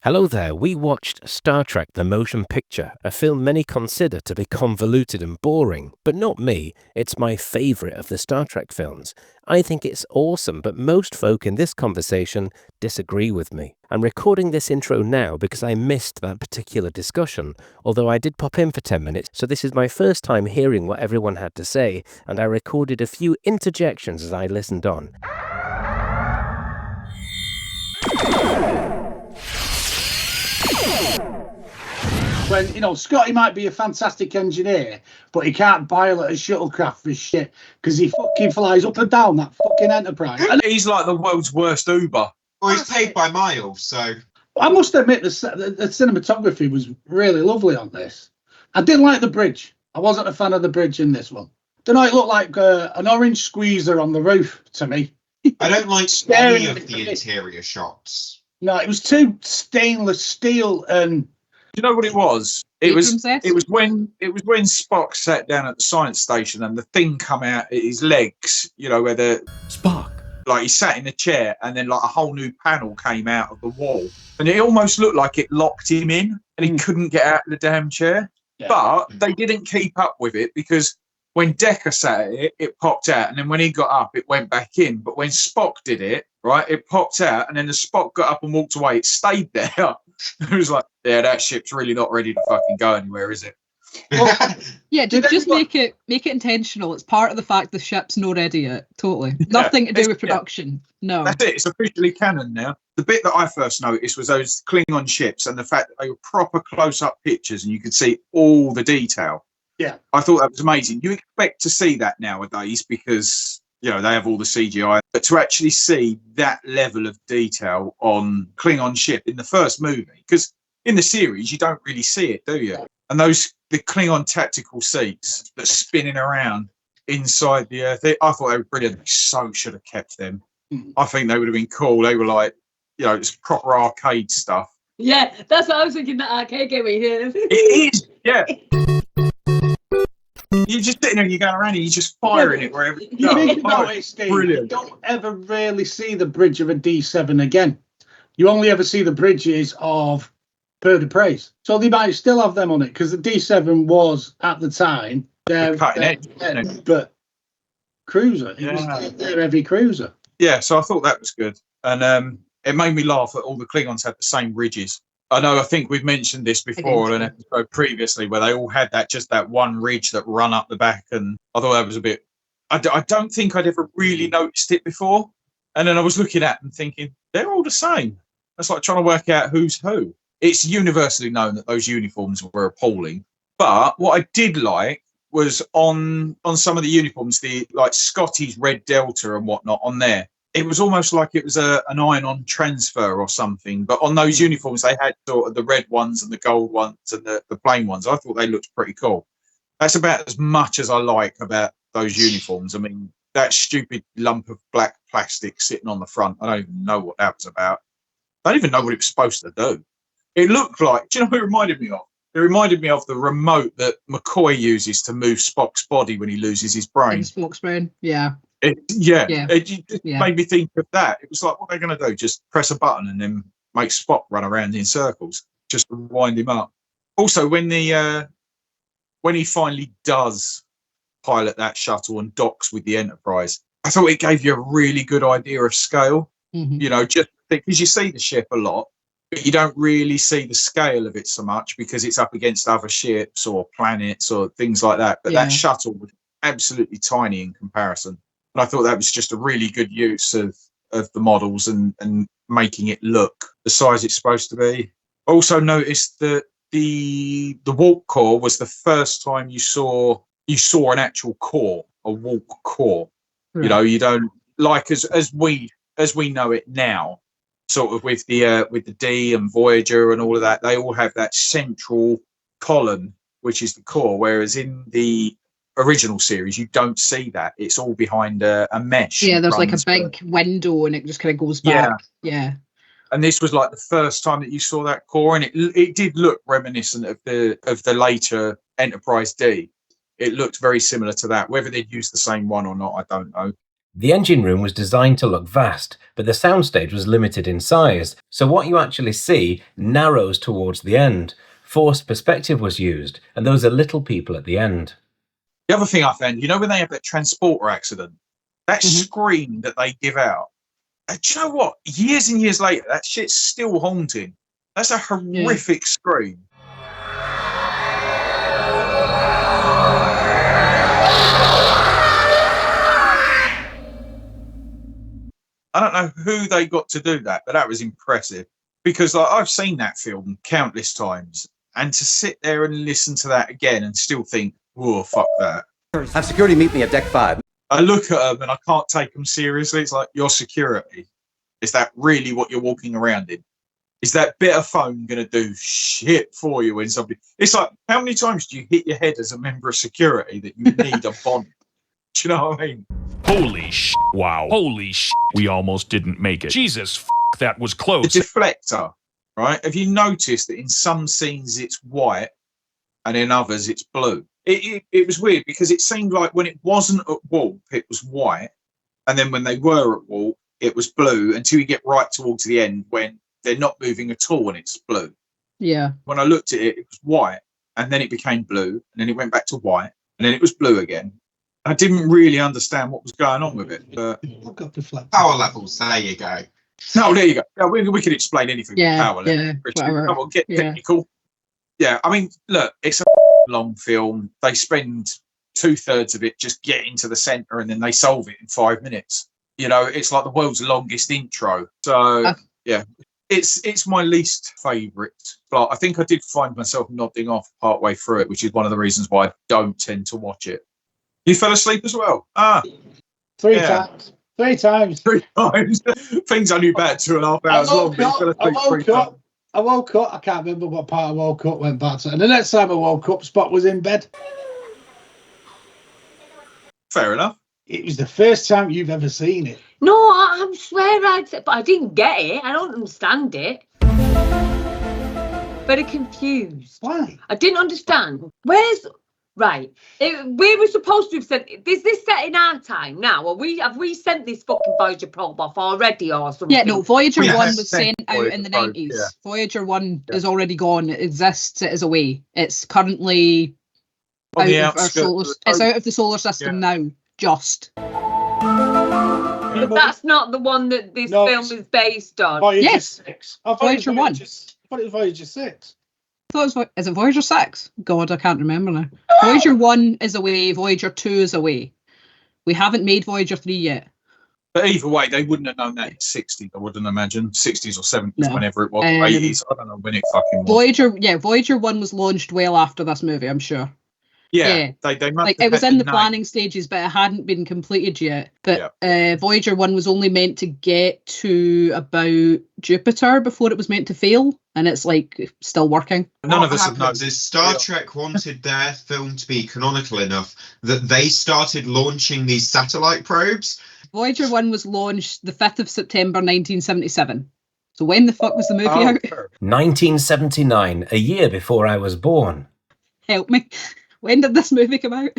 Hello there, we watched Star Trek The Motion Picture, a film many consider to be convoluted and boring, but not me, it's my favourite of the Star Trek films. I think it's awesome, but most folk in this conversation disagree with me. I'm recording this intro now because I missed that particular discussion, although I did pop in for 10 minutes, so this is my first time hearing what everyone had to say, and I recorded a few interjections as I listened on. When, Scotty might be a fantastic engineer, but he can't pilot a shuttlecraft for shit because he fucking flies up and down that fucking Enterprise. And he's like the world's worst Uber. Well, he's paid by miles, so... I must admit, the cinematography was really lovely on this. I didn't like the bridge. I wasn't a fan of the bridge in this one. Don't know, it looked like an orange squeezer on the roof to me. I don't like any of the interior shots. No, it was too stainless steel and... Do you know what it was? It was when Spock sat down at the science station and the thing come out at his legs, where the Spock. Like he sat in a chair and then like a whole new panel came out of the wall. And it almost looked like it locked him in and he couldn't get out of the damn chair. Yeah. But they didn't keep up with it because when Decker sat at it, it popped out. And then when he got up, it went back in. But when Spock did it, right, it popped out. And then the Spock got up and walked away. It stayed there. It was like, yeah, that ship's really not ready to fucking go anywhere, is it? Well, yeah, just make it intentional. It's part of the fact the ship's not ready yet. Totally. Nothing to do with production. No. That's it. It's officially canon now. The bit that I first noticed was those Klingon ships and the fact that they were proper close-up pictures and you could see all the detail. Yeah. I thought that was amazing. You expect to see that nowadays because, they have all the CGI. But to actually see that level of detail on Klingon ship in the first movie, because in the series, you don't really see it, do you? And the Klingon tactical seats that spinning around inside the Earth, I thought they were brilliant. They so should have kept them. I think they would have been cool. They were like, it's proper arcade stuff. Yeah, that's what I was thinking, the arcade game. It is, yeah. You're just sitting there and you're going around and you're just firing it wherever you go. Think about it, Steve. You don't ever really see the bridge of a D7 again. You only ever see the bridges of Bird of Prey. So they might still have them on it because the D7 was at the time their but cruiser. It was their heavy cruiser. Yeah, so I thought that was good. And it made me laugh that all the Klingons had the same ridges. I think we've mentioned this before on an episode previously where they all had that one ridge that run up the back, and I thought that was a bit... I don't think I'd ever really noticed it before. And then I was looking at them thinking, they're all the same. That's like trying to work out who's who. It's universally known that those uniforms were appalling. But what I did like was on some of the uniforms, like Scotty's Red Delta and whatnot on there, it was almost like it was an iron-on transfer or something. But on those uniforms, they had sort of the red ones and the gold ones and the plain ones. I thought they looked pretty cool. That's about as much as I like about those uniforms. I mean, that stupid lump of black plastic sitting on the front, I don't even know what that was about. I don't even know what it was supposed to do. It looked like, do you know what it reminded me of? It reminded me of the remote that McCoy uses to move Spock's body when he loses his brain. Spock's brain, yeah. It made me think of that. It was like, what are they going to do? Just press a button and then make Spock run around in circles, just to wind him up. Also, when he finally does pilot that shuttle and docks with the Enterprise, I thought it gave you a really good idea of scale. Mm-hmm. Just because you see the ship a lot, but you don't really see the scale of it so much because it's up against other ships or planets or things like that. But that shuttle was absolutely tiny in comparison. And I thought that was just a really good use of the models and making it look the size it's supposed to be. I also noticed that the warp core was the first time you saw an actual core, a warp core. Right. You don't like as we know it now, sort of with the D and Voyager and all of that. They all have that central column, which is the core, whereas in the original series you don't see that. It's all behind a mesh. Yeah, there's like a big window and it just kind of goes back. Yeah. And this was like the first time that you saw that core, and it did look reminiscent of the later Enterprise D. It looked very similar to that. Whether they'd used the same one or not, I don't know. The engine room was designed to look vast, but the soundstage was limited in size, so what you actually see narrows towards the end. Forced perspective was used, and there was a little people at the end. The other thing I found, when they have that transporter accident, that scream that they give out, do you know what? Years and years later, that shit's still haunting. That's a horrific scream. I don't know who they got to do that, but that was impressive. Because I've seen that film countless times, and to sit there and listen to that again and still think, whoa, fuck that. Have security meet me at deck 5. I look at them and I can't take them seriously. It's like, your security. Is that really what you're walking around in? Is that bit of foam going to do shit for you when somebody... It's like, how many times do you hit your head as a member of security that you need a bond? Do you know what I mean? Holy shit. Wow. Holy shit. We almost didn't make it. Jesus, that was close. The deflector, right? Have you noticed that in some scenes it's white and in others it's blue? It was weird because it seemed like when it wasn't at warp, it was white. And then when they were at warp, it was blue until you get right towards the end when they're not moving at all and it's blue. Yeah. When I looked at it, it was white and then it became blue and then it went back to white and then it was blue again. I didn't really understand what was going on with it. But... Power levels, there you go. No, there you go. Yeah, we can explain anything with power levels. Yeah, come on, get technical. Yeah, I mean, look, it's a long film. They spend 2/3 of it just getting to the centre and then they solve it in 5 minutes. It's like the world's longest intro. So, yeah, it's my least favourite. But I think I did find myself nodding off partway through it, which is one of the reasons why I don't tend to watch it. You fell asleep as well? Three times. 3 times. 3 times. Things only about 2.5 hours long. I woke up. I can't remember what part I woke up, went back to. And the next time I woke up, Spock was in bed. Fair enough. It was the first time you've ever seen it. No, I swear but I didn't get it. I don't understand it. Very confused. Why? I didn't understand. Right. We were supposed to have sent. Is this set in our time now? Or have we sent this fucking Voyager probe off already or something? Yeah, no, Voyager 1 was sent out in the 90s. Yeah. Voyager 1 is already gone. It exists. It is away. It's currently out of the solar system now. Just. But that's not the one that this film is based on. Voyager 6. Voyager 1. I thought it was Voyager 6. Is it Voyager 6? God, I can't remember now. Voyager 1 is away, Voyager 2 is away. We haven't made Voyager 3 yet. But either way, they wouldn't have known that in 60s, I wouldn't imagine. 60s or 70s, whenever it was. 80s, I don't know when it fucking was. Voyager 1 was launched well after this movie, I'm sure. Yeah. They must it was in the planning stages, but it hadn't been completed yet. But Voyager 1 was only meant to get to about Jupiter before it was meant to fail. And it's still working. None of us have known. Star Trek wanted their film to be canonical enough that they started launching these satellite probes. Voyager 1 was launched the 5th of September 1977. So when the fuck was the movie out? 1979, a year before I was born. Help me. When did this movie come out?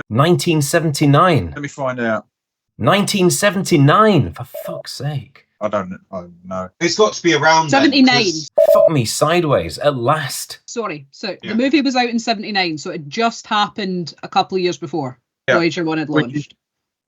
1979. Let me find out. 1979, for fuck's sake. I don't know. It's got to be around 79. Fuck me sideways, at last. Sorry, so the movie was out in 79, so it just happened a couple of years before Voyager 1 had launched.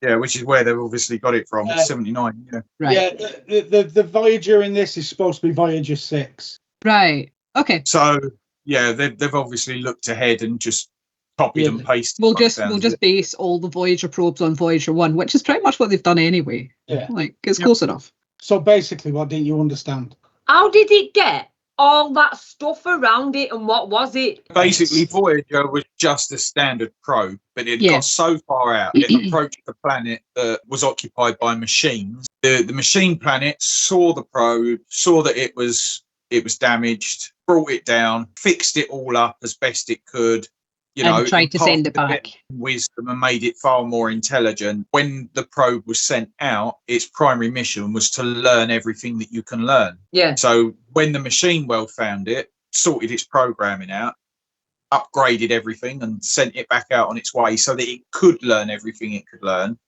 Which is where they've obviously got it from. 79, Right. Yeah, the Voyager in this is supposed to be Voyager 6. Right, okay. So, they've obviously looked ahead and just copied and pasted. We'll just base all the Voyager probes on Voyager 1, which is pretty much what they've done anyway. Yeah. It's close enough. So basically, what didn't you understand? How did it get all that stuff around it and what was it? Basically, Voyager was just a standard probe, but it got so far out, it approached the planet that was occupied by machines. The machine planet saw the probe, saw that it was damaged, brought it down, fixed it all up as best it could. And tried to send it back. Wisdom and made it far more intelligent. When the probe was sent out, its primary mission was to learn everything that you can learn. Yeah. So when the machine world found it, sorted its programming out, upgraded everything and sent it back out on its way so that it could learn everything it could learn.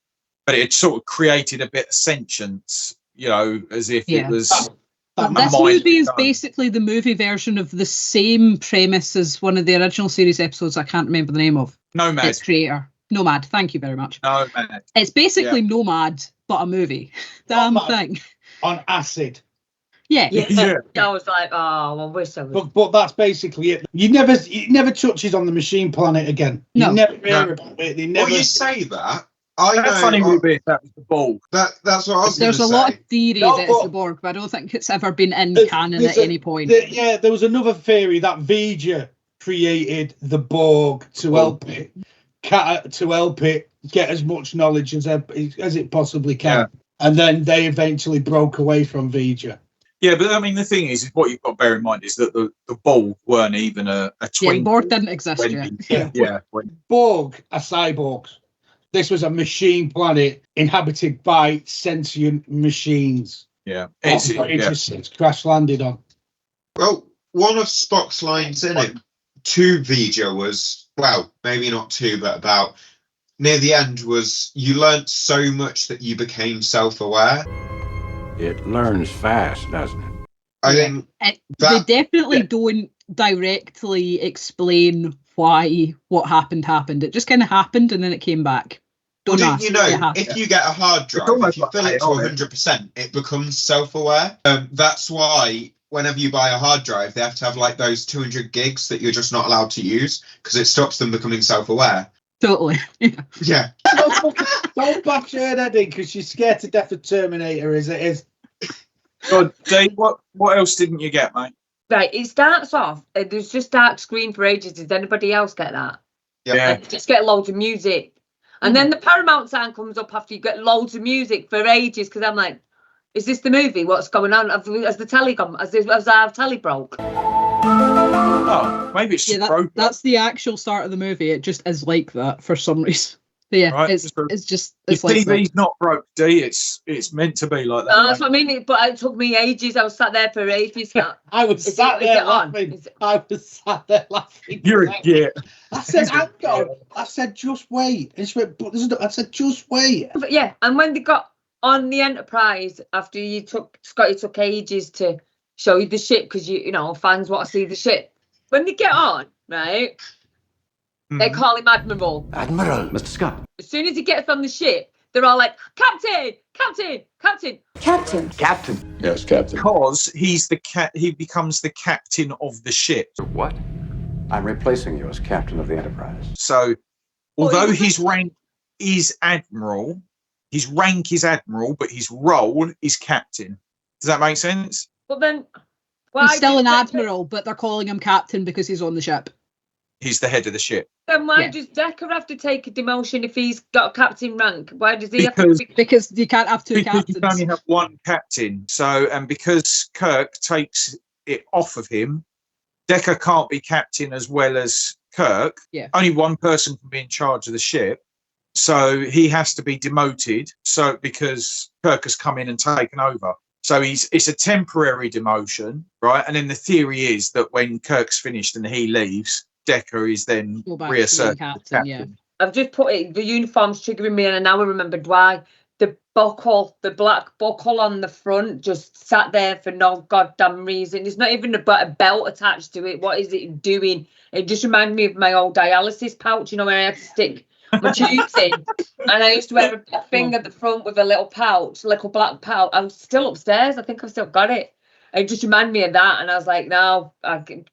but it sort of created a bit of sentience, you know, as if it was. This movie is basically the movie version of the same premise as one of the original series episodes I can't remember the name of. Nomad. Its creator. Nomad, thank you very much. Nomad. It's basically Nomad, but a movie. Damn thing. On acid. Yeah. I was like, oh, I wish I was. But that's basically it. It never touches on the machine planet again. No. You never hear about it. They never. Well, you say that. I know. Funny would be if that was the Borg. That's what I was. There's a lot of theory that it's the Borg, but I don't think it's ever been in canon at any point. There was another theory that V'ger created the Borg to help it get as much knowledge as it possibly can, and then they eventually broke away from V'ger. Yeah, but I mean, the thing is what you've got to bear in mind is that the Borg weren't even a twinkle. Yeah, Borg didn't exist yet. Borg are cyborgs. This was a machine planet inhabited by sentient machines. Yeah. It's crash landed on. Well, one of Spock's lines in it to V'ger was, well, maybe not two, but about near the end was, you learnt so much that you became self-aware. It learns fast, doesn't it? I think they definitely don't directly explain why what happened. It just kind of happened and then it came back. You know, if you get a hard drive, if you fill it to 100%, it becomes self-aware. That's why whenever you buy a hard drive, they have to have like those 200 gigs that you're just not allowed to use because it stops them becoming self-aware. Totally. Yeah. Don't bash your head, Eddie, because she's scared to death of Terminator as it is. God, Dave, what else didn't you get, mate? Right, it starts off, there's just dark screen for ages. Did anybody else get that? Yeah. And just get loads of music. And then the Paramount sign comes up after you get loads of music for ages, because I'm like, is this the movie? What's going on? Has the telly gone? Has our telly broke? Oh, maybe it's just broken. That's the actual start of the movie. It just is like that for some reason. But yeah, right, it's like TV's that. not broke, D. It's meant to be like that. No, that's what I mean. But it took me ages. I was sat there for ages. I was sat there laughing. You're a git. I said, just wait. And she went, I said, just wait. But yeah, and when they got on the Enterprise, after Scotty took ages to show you the ship, because you know fans want to see the ship. When they get on, right? They call him Admiral. Admiral, Mr. Scott. As soon as he gets on the ship, they're all like, Captain, Captain, Captain, Captain, Captain. Yes, Captain. Because he becomes the captain of the ship. What? I'm replacing you as captain of the Enterprise. So, although his rank is Admiral, but his role is captain. Does that make sense? But then, he's still an admiral, but they're calling him captain because he's on the ship. He's the head of the ship. Then why does Decker have to take a demotion if he's got a captain rank? Why does he have to? Because you can't have two captains. You can only have one captain. So, and because Kirk takes it off of him, Decker can't be captain as well as Kirk. Yeah. Only one person can be in charge of the ship. So he has to be demoted. So because Kirk has come in and taken over. So it's a temporary demotion, right? And then the theory is that when Kirk's finished and he leaves, Decker is then reasserted captain. Yeah. I've just put it, the uniform's triggering me, and I now remembered why. The black buckle on the front just sat there for no goddamn reason. There's not even a belt attached to it. What is it doing? It just reminded me of my old dialysis pouch, you know, where I had to stick my tubes in. And I used to wear a thing at the front with a little pouch, like a black pouch. I'm still upstairs. I think I've still got it. It just reminded me of that, and I was like, "No,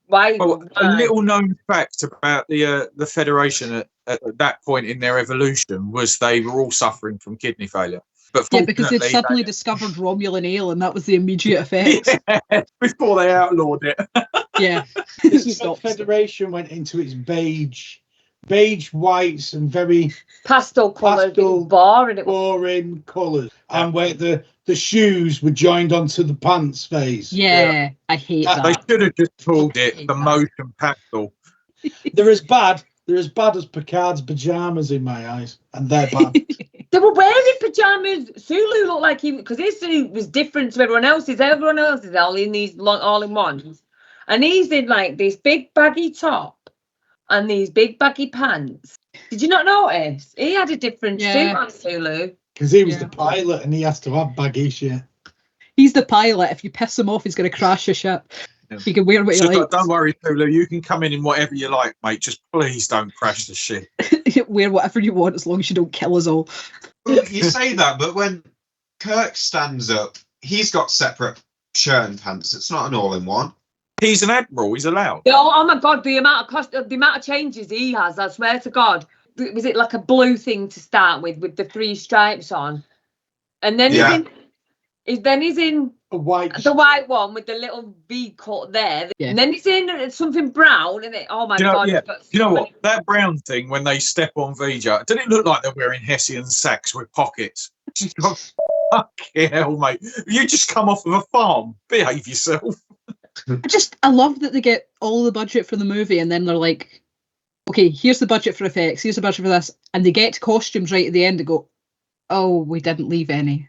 why?" Well, a little known fact about the Federation at that point in their evolution was they were all suffering from kidney failure. But because they'd suddenly discovered Romulan ale, and that was the immediate effect. Yeah, before they outlawed it. Yeah, this is the Federation went into its beige whites and very pastel colours, boring colours, and where the shoes were joined onto the pants phase. Yeah, I hate that. They should have just called it the motion pastel. They're as bad as Picard's pajamas in my eyes, and they're bad. They were wearing pajamas. Sulu looked like he, because his suit was different to everyone else's. Everyone else is all in these all-in-ones, and he's in like this big baggy top and these big baggy pants. Did you not notice? He had a different suit on Sulu. Because he was the pilot and he has to have baggy shit. He's the pilot. If you piss him off, he's going to crash your ship. You can wear what you like. Don't worry, Tulu. You can come in whatever you like, mate. Just please don't crash the ship. Wear whatever you want as long as you don't kill us all. Well, you say that, but when Kirk stands up, he's got separate shirt and pants. It's not an all-in-one. He's an admiral. He's allowed. Oh my God! The amount of changes he has. I swear to God. Was it like a blue thing to start with the 3 stripes on, and then he's in the white one with the little V cut there, and then he's in something brown, and oh my God! You know what? That brown thing when they step on V'Ger, did it look like they're wearing Hessian sacks with pockets? Fucking hell, mate! You just come off of a farm. Behave yourself. I love that they get all the budget for the movie and then they're like, okay, here's the budget for effects, here's the budget for this, and they get to costumes right at the end and go, oh, we didn't leave any.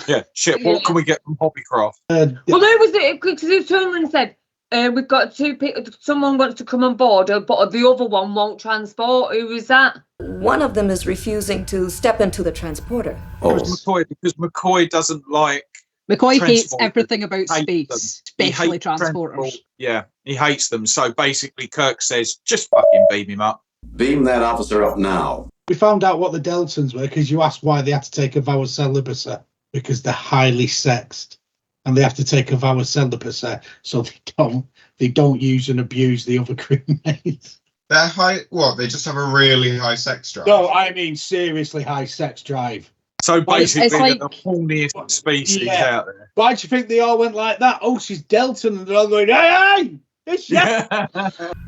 Yeah, shit, what can we get from Hobbycraft? Well, there was it, because someone said, we've got 2 people, someone wants to come on board, but the other one won't transport. Who was that? One of them is refusing to step into the transporter. It was McCoy, because McCoy doesn't like... McCoy hates everything about space, especially transporters. Yeah, he hates them. So basically, Kirk says, just fucking beam him up. Beam that officer up now. We found out what the Deltans were because you asked why they had to take a vow of celibacy. Because they're highly sexed. And they have to take a vow of celibacy so they don't use and abuse the other crewmates. They're high... What, they just have a really high sex drive? No, I mean seriously high sex drive. So basically, they're the horniest species out there. Why do you think they all went like that? Oh, she's Deltan, and they're all going, hey, it's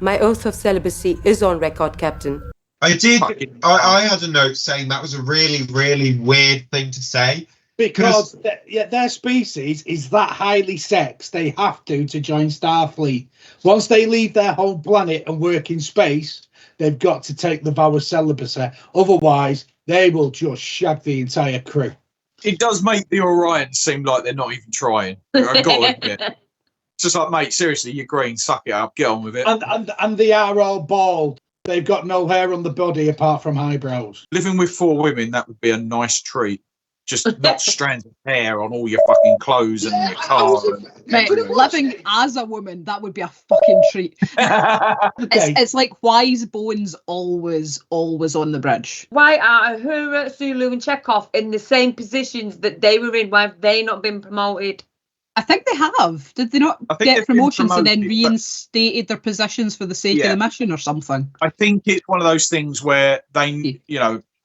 My oath of celibacy is on record, Captain. I had a note saying that was a really, really weird thing to say. Because their species is that highly sexed, they have to join Starfleet. Once they leave their home planet and work in space, they've got to take the vow of celibacy. Otherwise, they will just shag the entire crew. It does make the Orions seem like they're not even trying. I've got to admit. It's just like, mate, seriously, you're green, suck it up, get on with it. And they are all bald. They've got no hair on the body apart from eyebrows. Living with 4 women, that would be a nice treat. Just not strands of hair on all your fucking clothes and your car. Mate, living as a woman, that would be a fucking treat. It's like, why is Bones always on the bridge? Why are Uhura, Sulu and Chekhov in the same positions that they were in? Why have they not been promoted? I think they have. Did they not get promotions and then reinstated their positions for the sake of the mission or something? I think it's one of those things where they,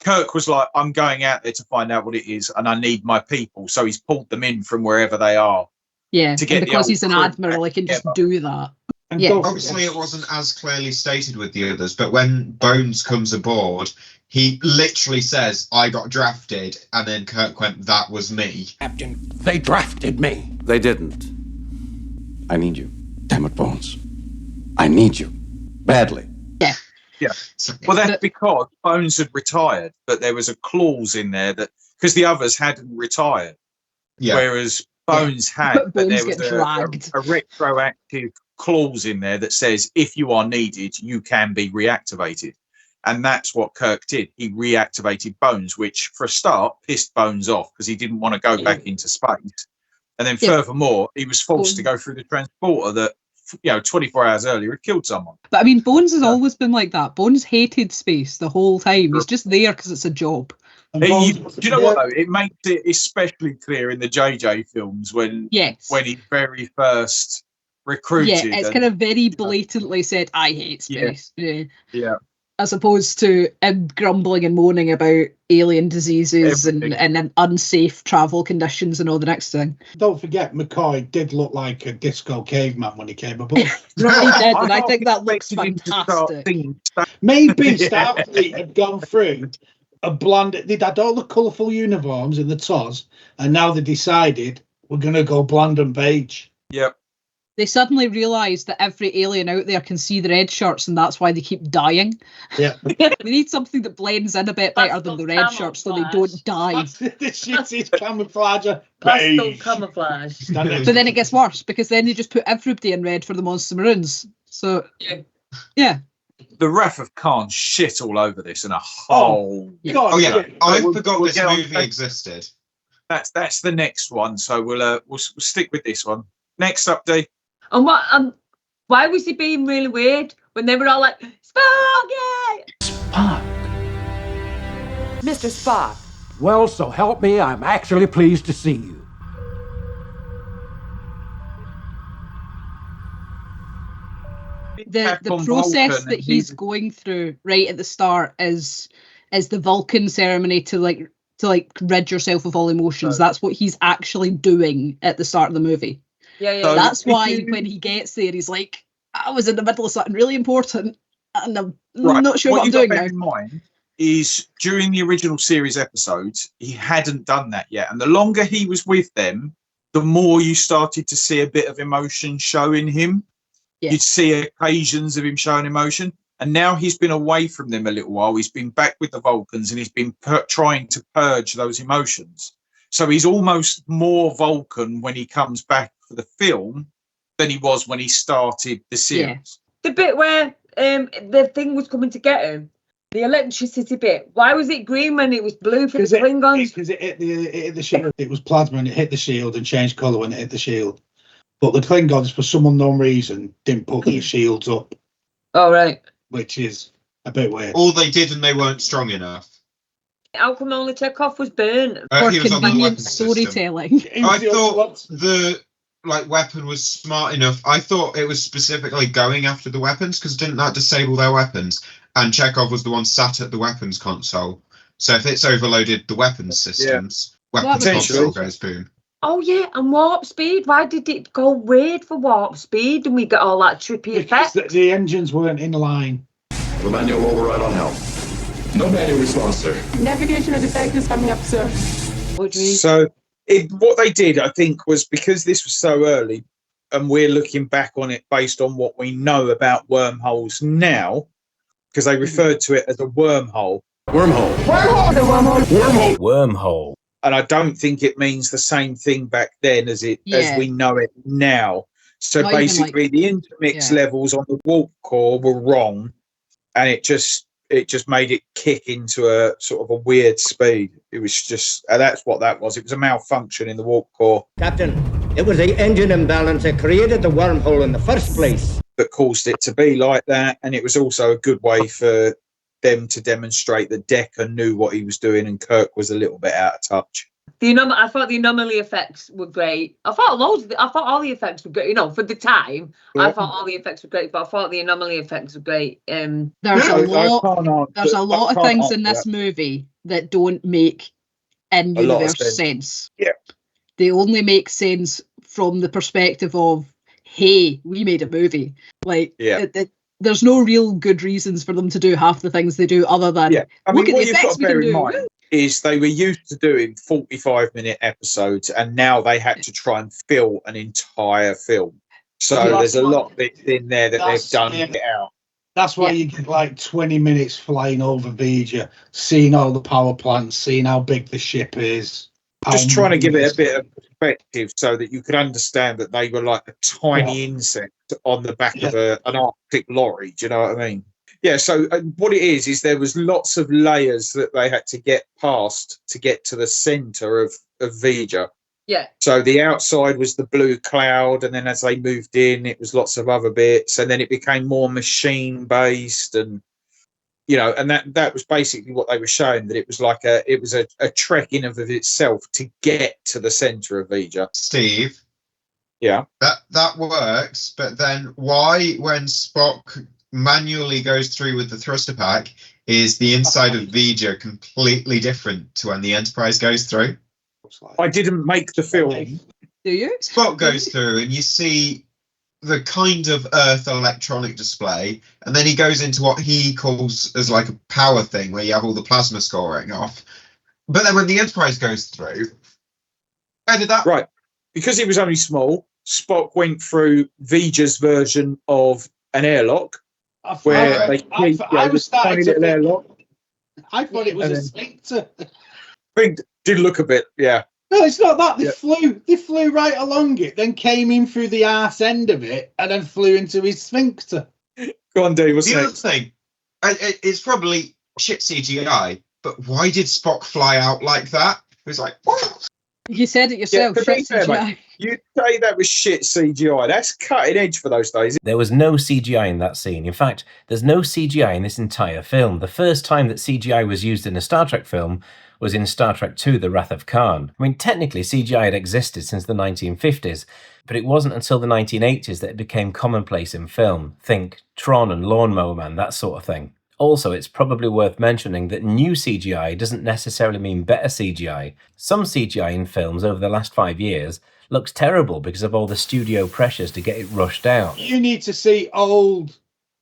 Kirk was like, I'm going out there to find out what it is and I need my people. So he's pulled them in from wherever they are. Yeah, and because he's an admiral, he can just do that. Obviously, it wasn't as clearly stated with the others, but when Bones comes aboard, he literally says, I got drafted, and then Kirk went, that was me. Captain, they drafted me. They didn't. I need you. Damn it, Bones. I need you. Badly. Yeah. Well, that's because Bones had retired, but there was a clause in there that, because the others hadn't retired. Yeah. Whereas Bones had, but there was a retroactive clause in there that says if you are needed, you can be reactivated. And that's what Kirk did. He reactivated Bones, which for a start pissed Bones off because he didn't want to go back into space. And then furthermore, he was forced to go through the transporter that, 24 hours earlier had killed someone. But I mean, Bones has always been like that. Bones hated space the whole time. He's just there because it's a job. Do you know what though? It makes it especially clear in the JJ films when he very first recruited. Yeah, it's kind of very blatantly said, I hate space. Yeah. As opposed to him grumbling and moaning about alien diseases and unsafe travel conditions and all the next thing. Don't forget, McCoy did look like a disco caveman when he came aboard. He did, and I think that looks fantastic. Maybe Starfleet had gone through a blonde. They'd had all the colourful uniforms in the TOS, and now they decided we're going to go blonde and beige. Yep. They suddenly realised that every alien out there can see the red shirts, and that's why they keep dying. Yeah. They need something that blends in a bit better than the red shirts so they don't die. The shittiest camouflage. Pastel camouflage. But then it gets worse, because then they just put everybody in red for the Monster Maroons. So, yeah. the Wrath of Khan shit all over this and a whole. Oh yeah, I forgot this movie existed. That's the next one, so we'll stick with this one. Next up, Dee. And why was he being really weird when they were all like, Spock, yeah! Spock. Mr. Spock. Well, so help me, I'm actually pleased to see you. The process that he's going through right at the start is the Vulcan ceremony to rid yourself of all emotions. That's what he's actually doing at the start of the movie. Yeah. That's why when he gets there, he's like, I was in the middle of something really important, and I'm not sure what I'm doing now. In mind is during the original series episodes, he hadn't done that yet, and the longer he was with them, the more you started to see a bit of emotion showing him. Yeah. You'd see occasions of him showing emotion, and now he's been away from them a little while. He's been back with the Vulcans, and he's been trying to purge those emotions. So he's almost more Vulcan when he comes back for the film than he was when he started the series. Yeah. The bit where the thing was coming to get him, the electricity bit, why was it green when it was blue for the Klingons? Because it hit the shield. It was plasma and it hit the shield and changed colour when it hit the shield. But the Klingons, for some unknown reason, didn't put the shields up. Oh, right. Which is a bit weird. All they did and they weren't strong enough. How come only Chekhov was burnt? For convenient storytelling. I thought the weapon was smart enough. I thought it was specifically going after the weapons, because didn't that disable their weapons? And Chekhov was the one sat at the weapons console. So if it's overloaded the weapons systems, weapons console goes boom. Oh yeah, and warp speed. Why did it go weird for warp speed and we got all that trippy effect? The engines weren't in line. The manual override on helm. No manual response, sir. Navigational defect is coming up, sir. What do you mean? So what they did, I think, was because this was so early, and we're looking back on it based on what we know about wormholes now, because they referred to it as a wormhole. Wormhole. Wormhole. The wormhole. Wormhole. Wormhole. And I don't think it means the same thing back then as we know it now. So not basically, the intermix levels on the warp core were wrong, and it just made it kick into a sort of a weird speed. It was just that's what that was. It was a malfunction in the warp core. Captain, it was the engine imbalance that created the wormhole in the first place that caused it to be like that, and it was also a good way for them to demonstrate that Decker knew what he was doing and Kirk was a little bit out of touch. I thought the anomaly effects were great. I thought all the effects were great. You know, for the time, I thought all the effects were great, but I thought the anomaly effects were great. There's a lot of things in this movie that don't make in-universe sense. Yeah, they only make sense from the perspective of, hey, we made a movie. There's no real good reasons for them to do half the things they do other than look at the effects we can do. Is they were used to doing 45-minute episodes, and now they had to try and fill an entire film. So there's a lot of bits in there that they've done out. That's why you get 20 minutes flying over Vija, seeing all the power plants, seeing how big the ship is. Just trying to give it a bit of perspective so that you could understand that they were like a tiny insect on the back of an Arctic lorry. Do you know what I mean? Yeah, so what it is there was lots of layers that they had to get past to get to the centre of Vija. Yeah. So the outside was the blue cloud, and then as they moved in, it was lots of other bits, and then it became more machine-based, and and that was basically what they were showing, that it was like a trek in of itself to get to the centre of Vija. Steve. Yeah. That works, but then why, when Spock manually goes through with the thruster pack, is the inside of Vija completely different to when the Enterprise goes through? I didn't make the film. Do you? Spock goes through and you see the kind of Earth electronic display, and then he goes into what he calls as like a power thing where you have all the plasma scoring off. But then when the Enterprise goes through, how did that? Right. Because it was only small, Spock went through Vija's version of an airlock. I thought it was a sphincter. It did look a bit, yeah. No, it's not that. They flew right along it, then came in through the arse end of it, and then flew into his sphincter. Go on, Dave. The other thing, it's probably shit CGI, but why did Spock fly out like that? It was like, what? You said it yourself, to shit be fair, CGI. mate, you'd say that was shit CGI. That's cutting edge for those days. There was no CGI in that scene. In fact, there's no CGI in this entire film. The first time that CGI was used in a Star Trek film was in Star Trek II, The Wrath of Khan. I mean, technically, CGI had existed since the 1950s, but it wasn't until the 1980s that it became commonplace in film. Think Tron and Lawnmower Man, that sort of thing. Also, it's probably worth mentioning that new CGI doesn't necessarily mean better CGI. Some CGI in films over the last 5 years looks terrible because of all the studio pressures to get it rushed out. You need to see old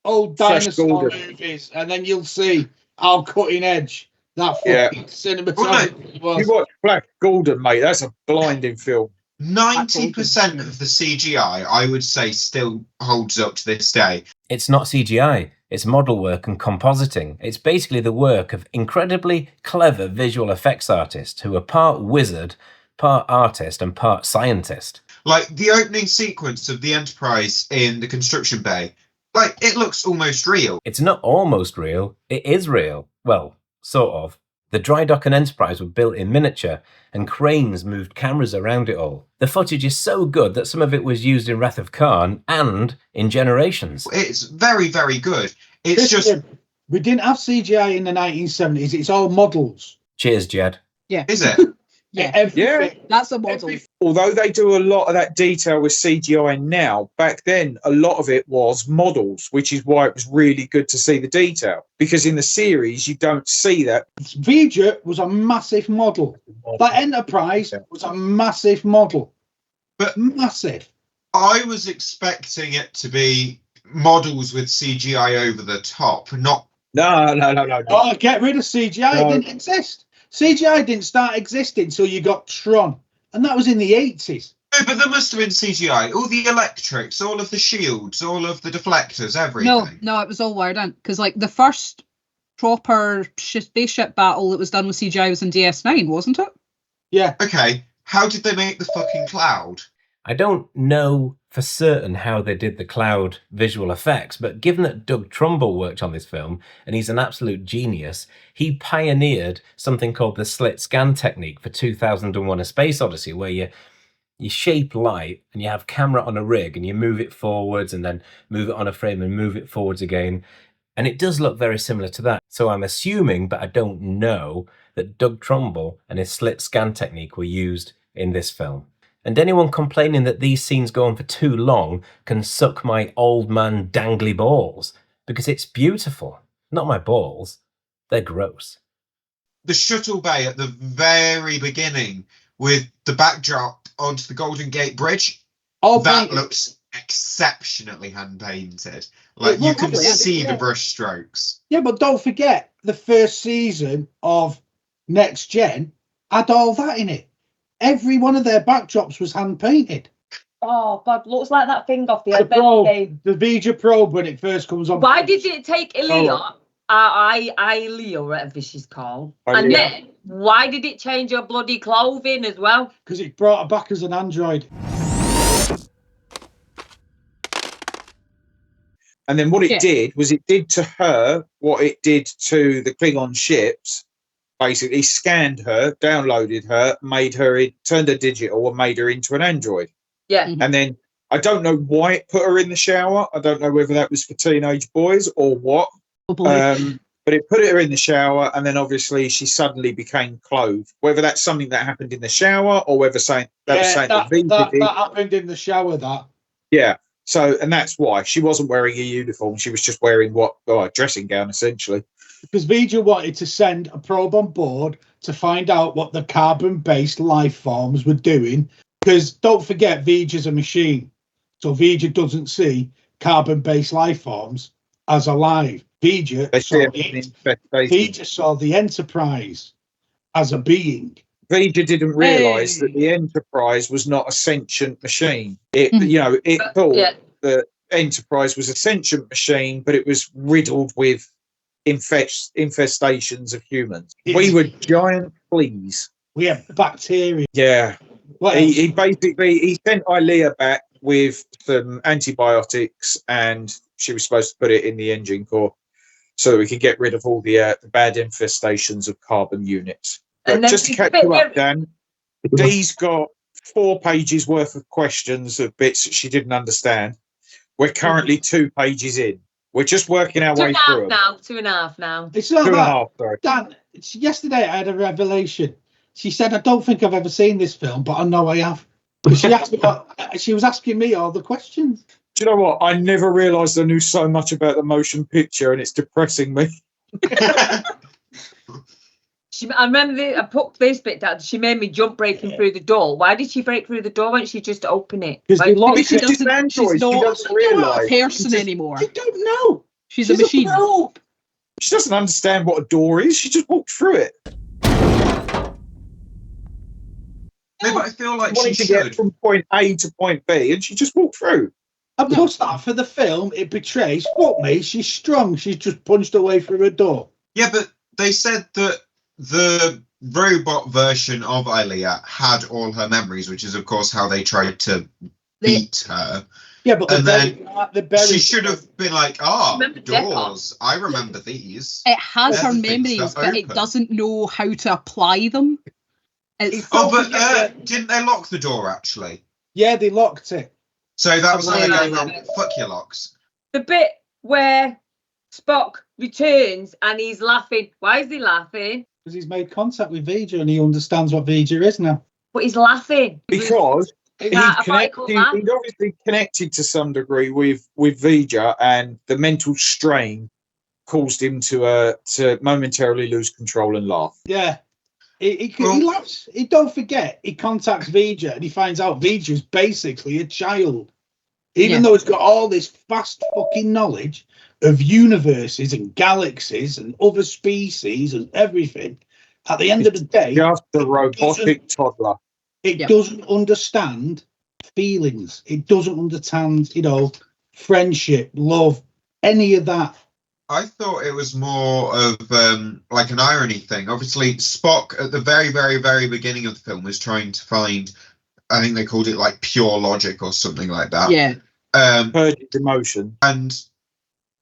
dinosaur movies, and then you'll see how cutting edge that fucking cinematography was. You watch Flash Gordon, mate. That's a blinding film. 90% of the CGI, I would say, still holds up to this day. It's not CGI. It's model work and compositing. It's basically the work of incredibly clever visual effects artists who are part wizard, part artist, and part scientist. Like the opening sequence of the Enterprise in the construction bay, like it looks almost real. It's not almost real. It is real. Well, sort of. The dry dock and Enterprise were built in miniature, and cranes moved cameras around it all. The footage is so good that some of it was used in Wrath of Khan and in Generations. It's very, very good. It's Christian, we didn't have CGI in the 1970s. It's all models. Cheers, Jed. Yeah. Is it? Yeah. That's a model. Although they do a lot of that detail with CGI now, back then a lot of it was models, which is why it was really good to see the detail. Because in the series, you don't see that. V'Ger was a massive model. That Enterprise was a massive model. But massive. I was expecting it to be models with CGI over the top, not... No. Oh, get rid of CGI. No. It didn't exist. CGI didn't start existing until you got Tron, and that was in the 80s. No, but there must have been CGI. All the electrics, all of the shields, all of the deflectors, everything. No, it was all wired in. Because, like, the first proper spaceship battle that was done with CGI was in DS9, wasn't it? Yeah. Okay, how did they make the fucking cloud? I don't know for certain how they did the cloud visual effects, but given that Doug Trumbull worked on this film, and he's an absolute genius, he pioneered something called the slit scan technique for 2001: A Space Odyssey, where you shape light and you have camera on a rig and you move it forwards and then move it on a frame and move it forwards again. And it does look very similar to that. So I'm assuming, but I don't know, that Doug Trumbull and his slit scan technique were used in this film. And anyone complaining that these scenes go on for too long can suck my old man dangly balls, because it's beautiful. Not my balls. They're gross. The shuttle bay at the very beginning with the backdrop onto the Golden Gate Bridge, that looks exceptionally hand-painted. Like, you can see the brush strokes. Yeah, but don't forget, the first season of Next Gen had all that in it. Every one of their backdrops was hand-painted. Oh, God, looks like that thing off the adventure game. The V'Ger probe when it first comes on. Why did it take Ilya, Ilya, whatever she's called, and then why did it change her bloody clothing as well? Because it brought her back as an android. And then what it did was it did to her what it did to the Klingon ships. Basically scanned her, downloaded her, turned her digital and made her into an android. Yeah. And then I don't know why it put her in the shower. I don't know whether that was for teenage boys or what. But it put her in the shower, and then obviously she suddenly became clothed. Whether that's something that happened in the shower or whether that happened in the shower. Yeah. So, and that's why she wasn't wearing a uniform. She was just wearing a dressing gown, essentially. Because V'Ger wanted to send a probe on board to find out what the carbon-based life forms were doing. Because don't forget, V'Ger's a machine. So V'Ger doesn't see carbon-based life forms as alive. V'Ger saw the Enterprise as a being. V'Ger didn't realise that the Enterprise was not a sentient machine. It thought that Enterprise was a sentient machine, but it was riddled with infestations of humans. We were giant fleas. We have bacteria. Yeah. He basically sent Ilya back with some antibiotics, and she was supposed to put it in the engine core so that we could get rid of all the bad infestations of carbon units. But just to catch you up, Dan, Dee's got 4 pages worth of questions of bits that she didn't understand. We're currently 2 pages in. We're just working our way through them. 2.5 now. It's not 2.5, sorry. Dan, yesterday I had a revelation. She said, I don't think I've ever seen this film, but I know I have. She was asking me all the questions. Do you know what? I never realised I knew so much about the motion picture, and it's depressing me. I remember I put this bit down. She made me jump breaking through the door. Why did she break through the door? Why didn't she just open it? Because she's not a person anymore. I don't know. She's a machine. She doesn't understand what a door is. She just walked through it. No, but I feel like she should get from point A to point B, and she just walked through. And plus that, for the film, it betrays, fuck me, she's strong. She's just punched her way through a door. Yeah, but they said that the robot version of Ilea had all her memories, which is, of course, how they tried to beat her. Yeah, but she should have been like, doors. I remember these. It has her memories, but it doesn't know how to apply them. Didn't they lock the door, actually? Yeah, they locked it. So that was how they go wrong. Fuck your locks. The bit where Spock returns and he's laughing. Why is he laughing? Because he's made contact with V'Ger and he understands what V'Ger is now. But he's laughing. Because he'd obviously connected to some degree with V'Ger, and the mental strain caused him to momentarily lose control and laugh. Yeah. He laughs. Don't forget, he contacts V'Ger and he finds out V'Ger's basically a child. Even though it's got all this vast fucking knowledge of universes and galaxies and other species and everything, at the end of the day, just a robotic toddler. It doesn't understand feelings. It doesn't understand, friendship, love, any of that. I thought it was more of like an irony thing. Obviously, Spock at the very, very, very beginning of the film was trying to find, I think they called it like pure logic or something like that. Yeah. Purged emotion. And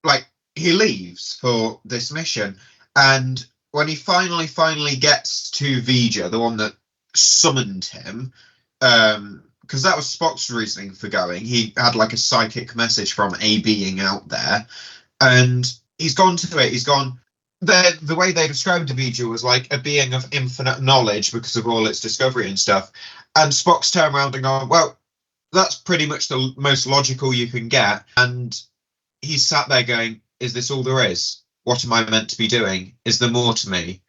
like he leaves for this mission, and when he finally gets to V'Ger, the one that summoned him, because that was Spock's reasoning for going. He had like a psychic message from a being out there, and he's gone to it. He's gone. The way they described V'Ger was like a being of infinite knowledge because of all its discovery and stuff. And Spock's turned around and gone, well, that's pretty much the most logical you can get. And he's sat there going, is this all there is? What am I meant to be doing? Is there more to me?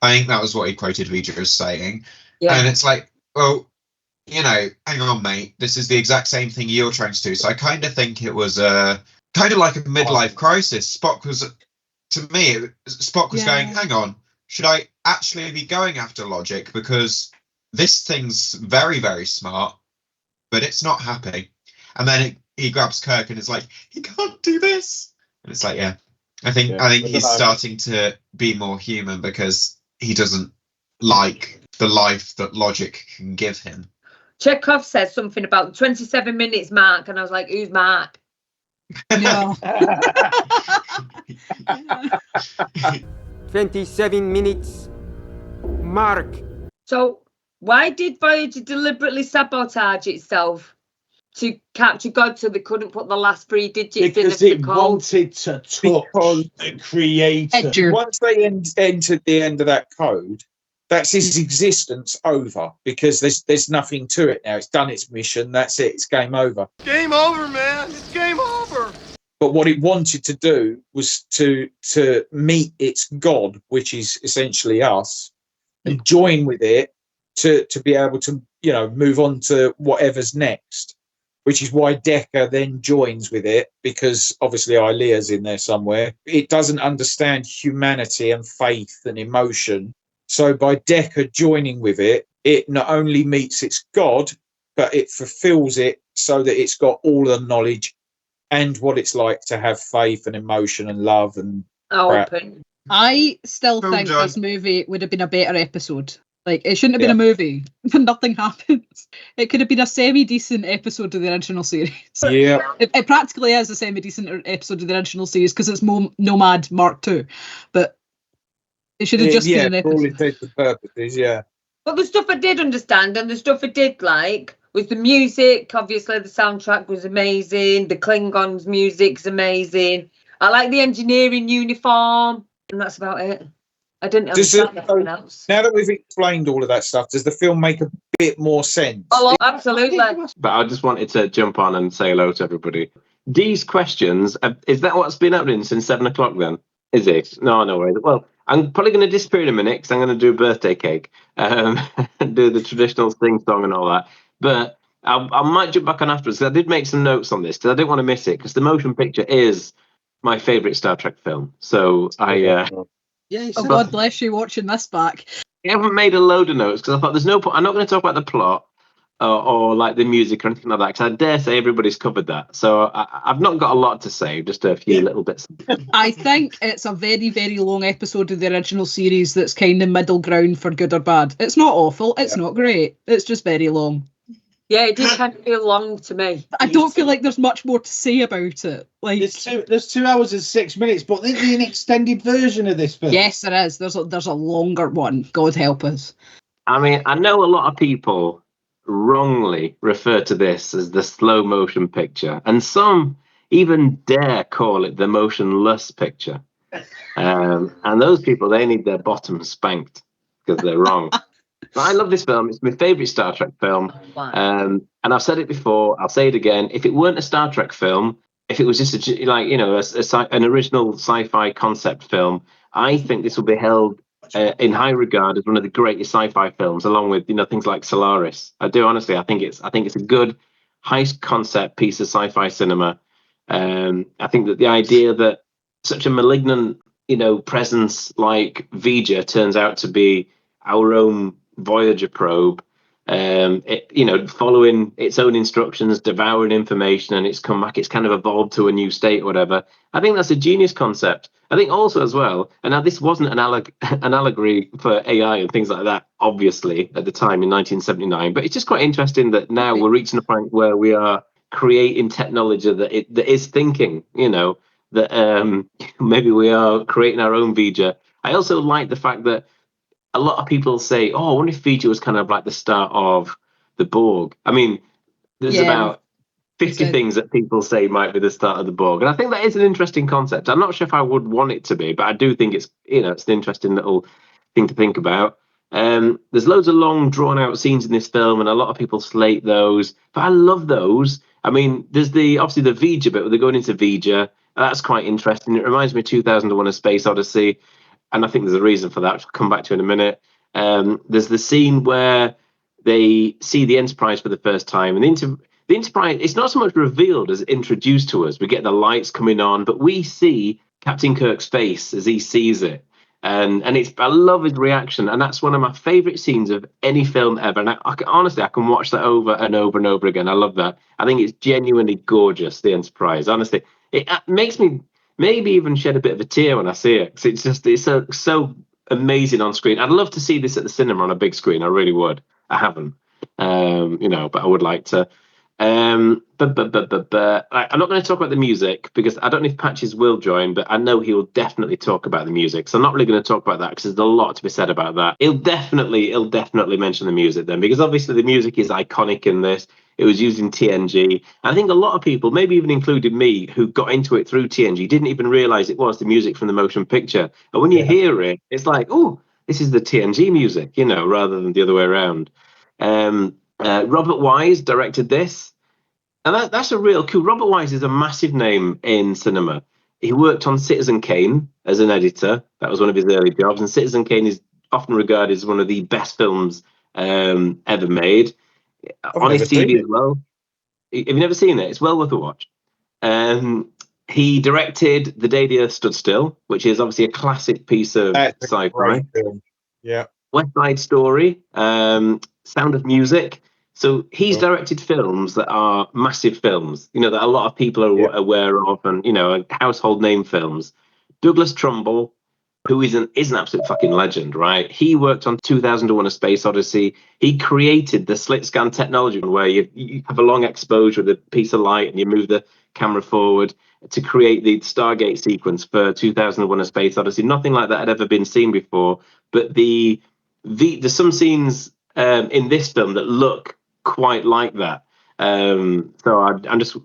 I think that was what he quoted V'Ger as saying. Yeah. And it's like, well, hang on, mate. This is the exact same thing you're trying to do. So I kind of think it was kind of like a midlife crisis. Spock was going, hang on, should I actually be going after logic? Because this thing's very, very smart, but it's not happy. And then he grabs Kirk and is like, he can't do this. And it's like, I think he's starting to be more human because he doesn't like the life that logic can give him. Chekhov says something about 27 minutes mark, and I was like, who's Mark? No. 27 minutes. Mark. So why did Voyager deliberately sabotage itself to capture God so they couldn't put the last 3 digits in the code? Wanted to touch the creator. Once they entered the end of that code, that's his existence over, because there's nothing to it now. It's done its mission. That's it. It's game over. Game over, man. It's game over. But what it wanted to do was to meet its God, which is essentially us, and join with it to be able to, move on to whatever's next, which is why Decker then joins with it, because obviously Ilea's in there somewhere. It doesn't understand humanity and faith and emotion. So by Decker joining with it, it not only meets its God, but it fulfills it so that it's got all the knowledge and what it's like to have faith and emotion and love and crap. I still think this movie would have been a better episode Like, it shouldn't have been a movie. Nothing happens. It could have been a semi-decent episode of the original series. Yeah. It practically is a semi-decent episode of the original series because it's Nomad Mark II. But it should have just been an episode. For all intents and purposes, yeah. But the stuff I did understand and the stuff I did like was the music. Obviously, the soundtrack was amazing. The Klingons' music's amazing. I like the engineering uniform. And that's about it. I didn't understand anything else. Now that we've explained all of that stuff, does the film make a bit more sense? Oh, absolutely. But I just wanted to jump on and say hello to everybody. These questions, is that what's been happening since 7 o'clock then? Is it? No worries. Well, I'm probably going to disappear in a minute because I'm going to do a birthday cake and do the traditional sing song and all that. But I might jump back on afterwards because I did make some notes on this because I didn't want to miss it because the motion picture is my favourite Star Trek film. So God bless you watching this back. I haven't made a load of notes because I thought there's no point. I'm not going to talk about the plot or like the music or anything like that because I dare say everybody's covered that. So I've not got a lot to say, just a few little bits. I think it's a very, very long episode of the original series that's kind of middle ground for good or bad. It's not awful. It's not great. It's just very long. Yeah, it did kind of feel long to me. I don't feel like there's much more to say about it. Like there's 2 hours and 6 minutes, but there's an extended version of this film. Yes, there is. There's a longer one. God help us. I mean, I know a lot of people wrongly refer to this as the slow motion picture, and some even dare call it the motionless picture. And those people, they need their bottoms spanked because they're wrong. But I love this film. It's my favourite Star Trek film. And I've said it before, I'll say it again. If it weren't a Star Trek film, if it was just an original sci-fi concept film, I think this will be held in high regard as one of the greatest sci-fi films, along with things like Solaris. I do honestly. I think it's a good high concept piece of sci-fi cinema. I think that the idea that such a malignant presence like V'Ger turns out to be our own Voyager probe, following its own instructions, devouring information, and it's come back, it's kind of evolved to a new state or whatever. I think that's a genius concept. I think also as well, and now this wasn't an allegory for AI and things like that, obviously, at the time in 1979, but it's just quite interesting that now we're reaching a point where we are creating technology that is thinking, that maybe we are creating our own V'Ger. I also like the fact that a lot of people say, I wonder if V'Ger was kind of like the start of the Borg. I mean, there's about 50 things that people say might be the start of the Borg. And I think that is an interesting concept. I'm not sure if I would want it to be, but I do think it's an interesting little thing to think about. There's loads of long, drawn-out scenes in this film, and a lot of people slate those. But I love those. I mean, there's obviously the V'Ger bit where they're going into V'Ger. That's quite interesting. It reminds me of 2001: A Space Odyssey. And I think there's a reason for that, which I'll come back to in a minute. There's the scene where they see the Enterprise for the first time. And the Enterprise, it's not so much revealed as introduced to us. We get the lights coming on, but we see Captain Kirk's face as he sees it. And I love his reaction. And that's one of my favourite scenes of any film ever. And honestly, I can watch that over and over and over again. I love that. I think it's genuinely gorgeous, the Enterprise. Honestly, it makes me maybe even shed a bit of a tear when I see it. It's so amazing on screen. I'd love to see this at the cinema on a big screen. I really would. I haven't, but I would like to. I'm not going to talk about the music because I don't know if Patches will join, but I know he will definitely talk about the music. So I'm not really going to talk about that because there's a lot to be said about that. He'll definitely mention the music then, because obviously the music is iconic in this. It was used in TNG. I think a lot of people, maybe even including me, who got into it through TNG, didn't even realize it was the music from the motion picture. And when you hear it, it's like, oh, this is the TNG music, rather than the other way around. Robert Wise directed this. And that's a real cool. Robert Wise is a massive name in cinema. He worked on Citizen Kane as an editor. That was one of his early jobs. And Citizen Kane is often regarded as one of the best films ever made. On his TV as well. Have you never seen it? It's well worth a watch. He directed The Day the Earth Stood Still, which is obviously a classic piece of sci-fi. Yeah. West Side Story, Sound of Music. So he's directed films that are massive films, that a lot of people are aware of, and household name films. Douglas Trumbull, who is an absolute fucking legend, right? He worked on 2001: A Space Odyssey. He created the slit scan technology where you have a long exposure with a piece of light and you move the camera forward to create the Stargate sequence for 2001: A Space Odyssey. Nothing like that had ever been seen before. But there's some scenes in this film that look quite like that. So I'm just,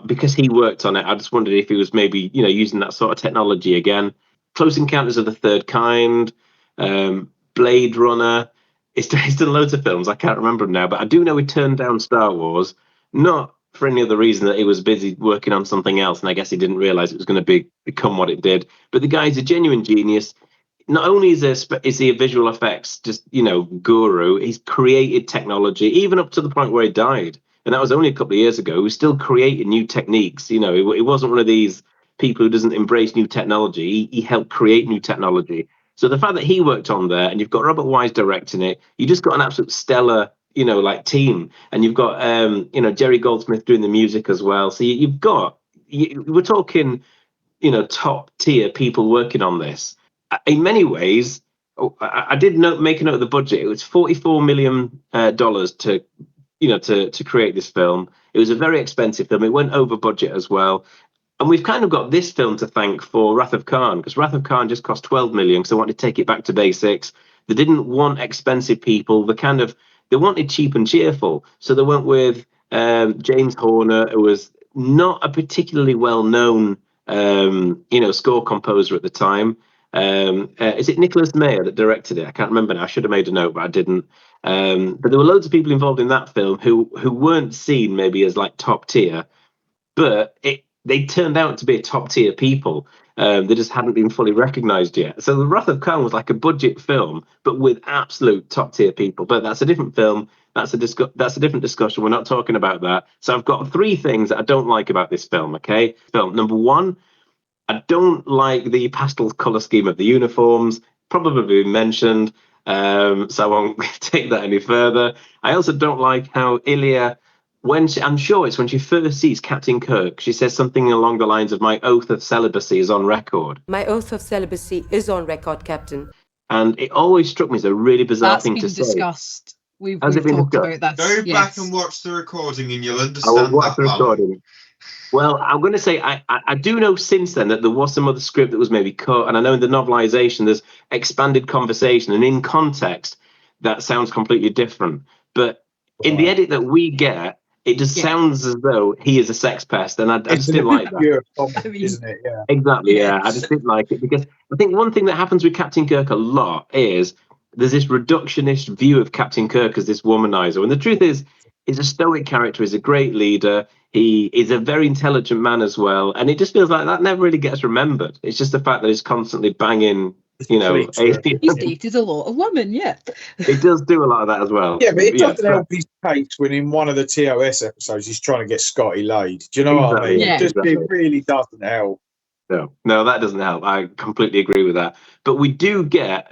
because he worked on it, I just wondered if he was maybe, using that sort of technology again. Close Encounters of the Third Kind, Blade Runner. He's done loads of films. I can't remember them now, but I do know he turned down Star Wars, not for any other reason that he was busy working on something else, and I guess he didn't realize it was going to become what it did. But the guy's a genuine genius. Not only is he a visual effects guru, he's created technology even up to the point where he died, and that was only a couple of years ago. He was still creating new techniques. He wasn't one of these people who doesn't embrace new technology. He helped create new technology. So the fact that he worked on there, and you've got Robert Wise directing it, you just got an absolute stellar, team, and you've got Jerry Goldsmith doing the music as well. So we're talking, top tier people working on this. In many ways, I did make a note of the budget. It was $44 million to create this film. It was a very expensive film. It went over budget as well. And we've kind of got this film to thank for Wrath of Khan, because Wrath of Khan just cost $12 million, because they wanted to take it back to basics. They didn't want expensive people. They wanted cheap and cheerful. So they went with James Horner, who was not a particularly well-known, score composer at the time. Is it Nicholas Meyer that directed it? I can't remember now. I should have made a note, but I didn't. But there were loads of people involved in that film who weren't seen maybe as like top tier, but they turned out to be top tier people. They just hadn't been fully recognised yet. So The Wrath of Khan was like a budget film, but with absolute top tier people. But that's a different film. That's a different discussion. We're not talking about that. So I've got 3 things that I don't like about this film. Okay, film number 1. I don't like the pastel colour scheme of the uniforms, probably been mentioned, so I won't take that any further. I also don't like how Ilya, I'm sure it's when she first sees Captain Kirk, she says something along the lines of, "My oath of celibacy is on record." My oath of celibacy is on record, Captain. And it always struck me as a really bizarre thing to say. That's been discussed. We've Has it been talked discussed? about this. Go back and watch the recording and you'll I understand will watch that the recording. Well, I'm going to say I do know since then that there was some other script that was maybe cut, and I know in the novelization there's expanded conversation, and in context that sounds completely different. But in the edit that we get, it just sounds as though he is a sex pest, and I just didn't like that. Isn't it? Yeah. Exactly, yeah. I just didn't like it because I think one thing that happens with Captain Kirk a lot is there's this reductionist view of Captain Kirk as this womanizer, and the truth is, he's a stoic character, he's a great leader, he is a very intelligent man as well, and it just feels like that never really gets remembered. It's just the fact that he's constantly banging, aliens. He's dated a lot of women, yeah. It does do a lot of that as well. Yeah, but it doesn't help his case when in one of the TOS episodes he's trying to get Scotty laid. Do you know what I mean? Yeah. It really doesn't help. No, that doesn't help. I completely agree with that. But we do get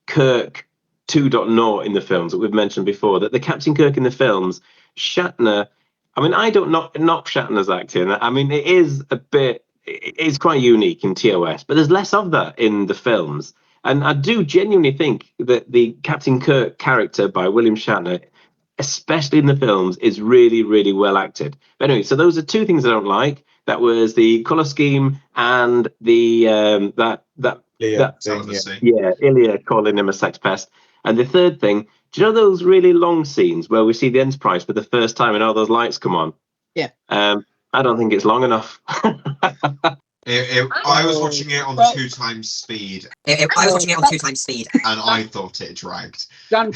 Kirk 2.0 in the films that we've mentioned before, that the Captain Kirk in the films, Shatner, I mean, I don't knock Shatner's acting. I mean, it's quite unique in TOS, but there's less of that in the films. And I do genuinely think that the Captain Kirk character by William Shatner, especially in the films, is really, really well acted. But anyway, so those are 2 things I don't like. That was the colour scheme and the Ilya calling him a sex pest. And the third thing, do you know those really long scenes where we see the Enterprise for the first time and all those lights come on? Yeah. I don't think it's long enough. I was watching it on 2 times speed. And I thought it dragged. Dan,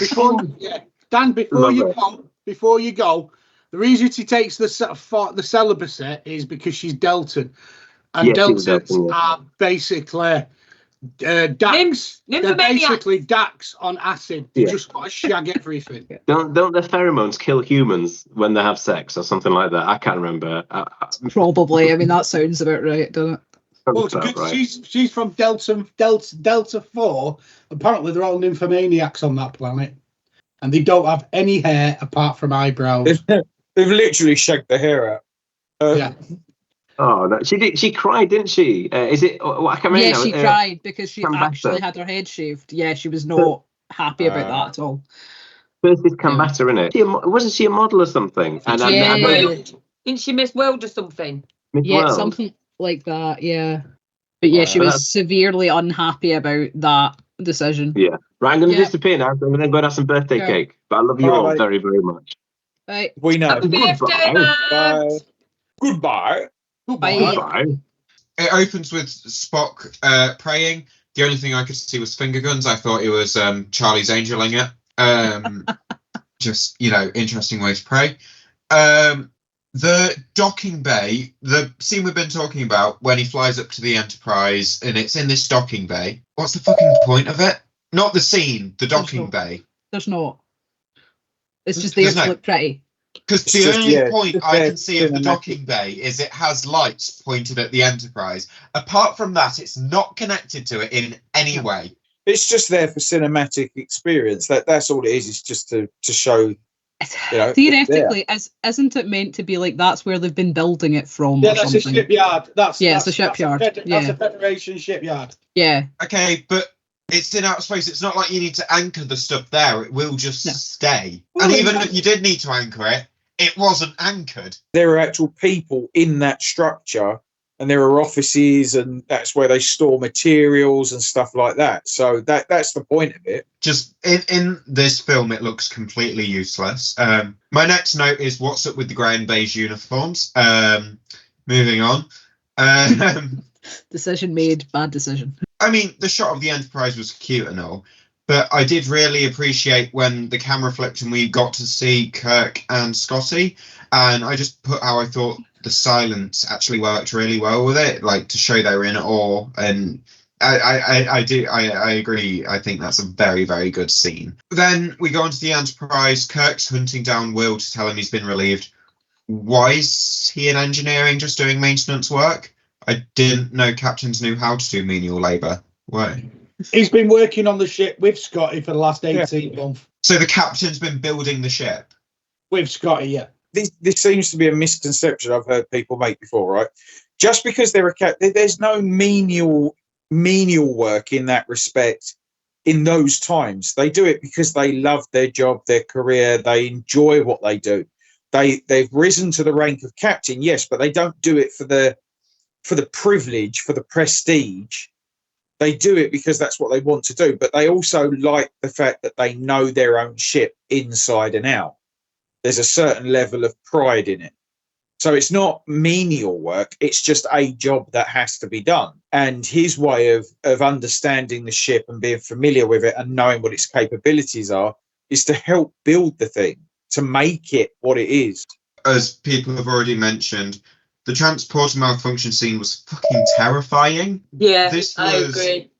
before you go, the reason she takes the celibacy is because she's Deltan. And Deltans are basically Dax. They're basically Dax on acid. They just got to shag everything. Don't the pheromones kill humans when they have sex or something like that? I can't remember. Probably. I mean, that sounds about right, doesn't it? Well, she's from Delta 4. Apparently, they're all nymphomaniacs on that planet, and they don't have any hair apart from eyebrows. They've literally shagged the hair out. Yeah. Oh no, she did. She cried, didn't she? Is it? I can't remember. Yeah, she cried because she actually had her head shaved. Yeah, she was not happy about that at all. First is Kambata, innit? Wasn't she a model or something? Didn't she Miss World or something? Miss Yeah, World. something like that. Yeah, but yeah, she was severely unhappy about that decision. Yeah. Right, I'm going to disappear now. I'm going to go and have some birthday cake. But I love you all very, very much. Right. We know. Goodbye. Goodbye. Goodbye. It opens with Spock praying. The only thing I could see was finger guns. I thought it was Charlie's angeling it. Just, interesting way to pray. The docking bay, the scene we've been talking about when he flies up to the Enterprise and it's in this docking bay. What's the fucking point of it? Not the scene, the docking bay. There's not. It's just there to look pretty. Because the only point I can see of the docking bay is it has lights pointed at the Enterprise. Apart from that, it's not connected to it in any way. It's just there for cinematic experience. That's all it is. It's just to show. Theoretically, isn't it meant to be like that's where they've been building it from? Yeah, that's a shipyard. That's a shipyard. That's a Federation shipyard. Yeah. Okay, but it's in outer space. It's not like you need to anchor the stuff there. It will just stay. Well, and even if you did need to anchor it, it wasn't anchored. There are actual people in that structure, and there are offices, and that's where they store materials and stuff like that. So that's the point of it. Just in this film, it looks completely useless. My next note is what's up with the grey and beige uniforms. Moving on. Decision made, bad decision. I mean, the shot of the Enterprise was cute and all, but I did really appreciate when the camera flipped and we got to see Kirk and Scotty, and I just put how I thought the silence actually worked really well with it, like to show they were in awe. And I agree. I think that's a very, very good scene. Then we go on to the Enterprise. Kirk's hunting down Will to tell him he's been relieved. Why is he in engineering just doing maintenance work? I didn't know captains knew how to do menial labour. Why? He's been working on the ship with Scotty for the last 18 months. So the captain's been building the ship? With Scotty, yeah. This seems to be a misconception I've heard people make before, right? Just because there's no menial work in that respect in those times. They do it because they love their job, their career, they enjoy what they do. They've risen to the rank of captain, yes, but they don't do it for the privilege, for the prestige. They do it because that's what they want to do, but they also like the fact that they know their own ship inside and out. There's a certain level of pride in it. So it's not menial work, it's just a job that has to be done. And his way of understanding the ship and being familiar with it and knowing what its capabilities are is to help build the thing, to make it what it is. As people have already mentioned, the transporter malfunction scene was fucking terrifying. Yeah, I agree.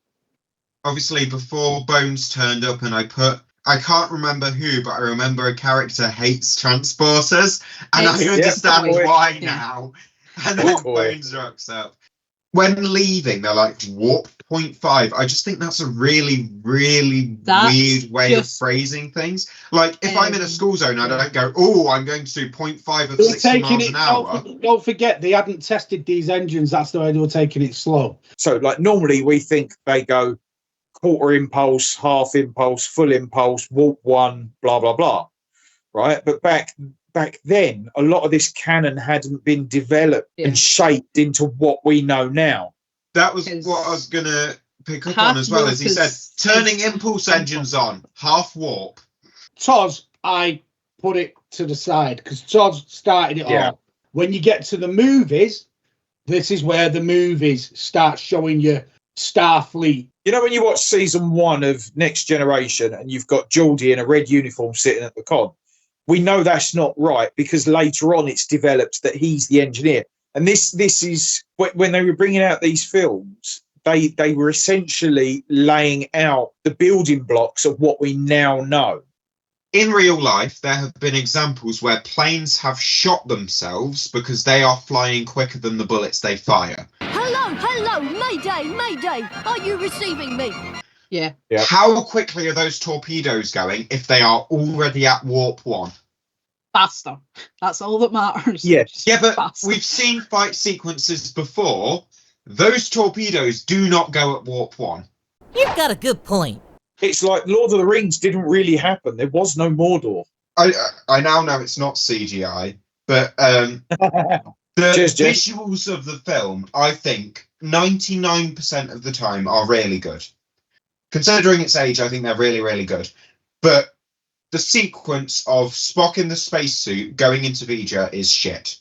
Obviously, before Bones turned up, and I can't remember who, but I remember a character hates transporters, and I understand why now. And then Bones rocks up. When leaving, they're like, warp 0.5. I just think that's a really, really weird way of phrasing things. Like, if I'm in a school zone, I don't go, oh, I'm going to do 0.5 of 60 miles an hour. Don't forget, they hadn't tested these engines. That's the way they were taking it slow. So, like, normally we think they go quarter impulse, half impulse, full impulse, warp 1, blah, blah, blah. Right? But back then, a lot of this canon hadn't been developed and shaped into what we know now. That was what I was going to pick up on as well, as he said, turning impulse engines on, half warp. Toz, I put it to the side, because Toz started it all. When you get to the movies, this is where the movies start showing you Starfleet. You know, when you watch season 1 of Next Generation and you've got Geordie in a red uniform sitting at the con, we know that's not right because later on it's developed that he's the engineer. And this is when they were bringing out these films, they were essentially laying out the building blocks of what we now know. In real life, there have been examples where planes have shot themselves because they are flying quicker than the bullets they fire. Hello, Mayday, are you receiving me? Yeah. How quickly are those torpedoes going if they are already at warp 1? faster. That's all that matters. Yes. Yeah, but faster. we've seen fight sequences before. Those torpedoes do not go at warp 1. You've got a good point. It's like Lord of the Rings didn't really happen. There was no Mordor. I now know it's not CGI, but the visuals of the film, I think 99% of the time are really good. Considering its age, I think they're really, really good. But the sequence of Spock in the spacesuit going into Vija is shit.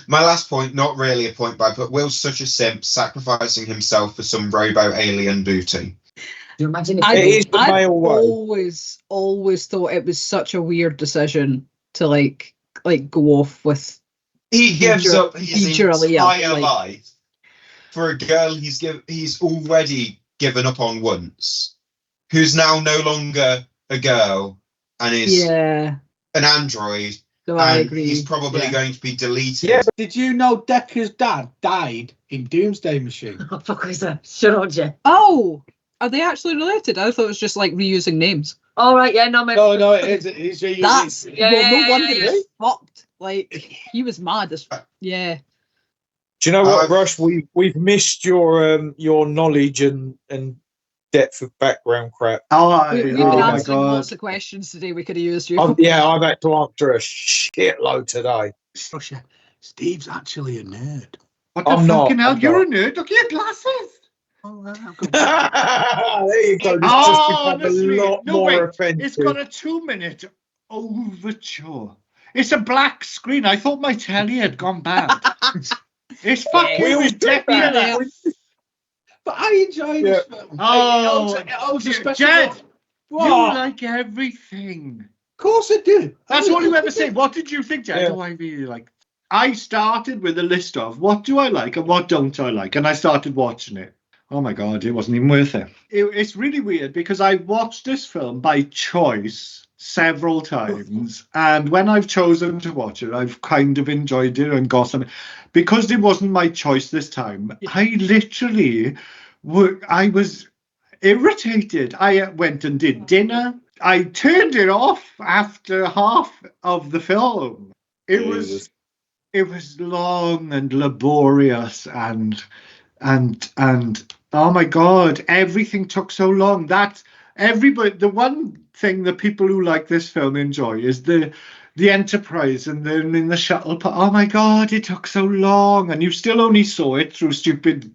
My last point, not really a point, but Will's such a simp, sacrificing himself for some robo-alien booty. You imagine if I've always thought it was such a weird decision to like go off with. He gives up his entire life for a girl he's already given up on once, who's now no longer a girl and is an android. So I agree. He's probably going to be deleted. Yeah, but did you know Decker's dad died in Doomsday Machine? Oh, fuck is that? Shut up, Jen. Oh, are they actually related? I thought it was just like reusing names. All right, yeah, no, no, it's reusing. That's no wonder he's fucked. Like he was mad as yeah. Do you know what, Rush? We've missed your knowledge and depth of background crap. We've been answering lots of questions today. We could have used you. I've had to answer a shitload today. Steve's actually a nerd. What the fucking hell? You're a nerd? Look at your glasses. There you go. Honestly, more offensive. It's got a 2-minute overture. It's a black screen. I thought my telly had gone bad. It's fucking ridiculous. But I enjoy this film. Jed, you like everything. Of course I do. That's all you ever say. What did you think, Jed? Do I really like? I started with a list of what do I like and what don't I like, and I started watching it. Oh my God, it wasn't even worth it. It's really weird because I watched this film by choice several times, and when I've chosen to watch it, I've kind of enjoyed it and got some. Because it wasn't my choice this time, I literally I was irritated. I went and did dinner. I turned it off after half of the film. It was long and laborious and oh my God, everything took so long. The one thing that people who like this film enjoy is the Enterprise and then in the shuttle. Oh my God, it took so long, and you still only saw it through stupid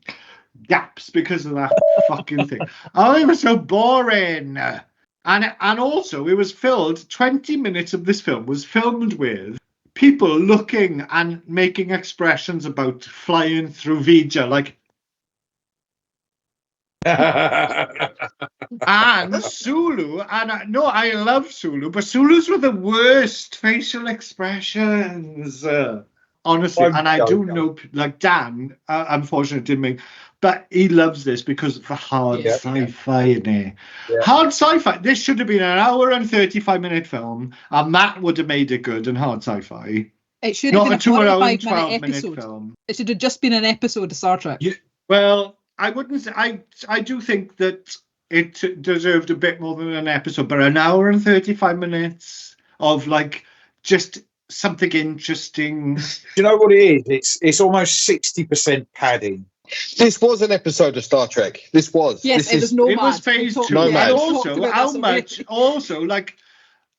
gaps because of that fucking thing. Oh, it was so boring. And also, it was filled. 20 minutes of this film was filmed with people looking and making expressions about flying through Vija, like. And Sulu, and I love Sulu, but Sulu's were the worst facial expressions, honestly. And I do know, like Dan, unfortunately didn't make, but he loves this because of the hard sci-fi in it. Yeah. Hard sci-fi. This should have been an hour and 35-minute film, and that would have made it good and hard sci-fi. It should have been a 2-hour-12-minute episode. film. It should have just been an episode of Star Trek. Well, I wouldn't say, I do think that it deserved a bit more than an episode, but an hour and 35 minutes of like just something interesting. You know what it is? It's almost 60% padding. This was an episode of Star Trek. This was. Yes, it was Nomad. It was phase 2. Nomad. And also, how much? Also, like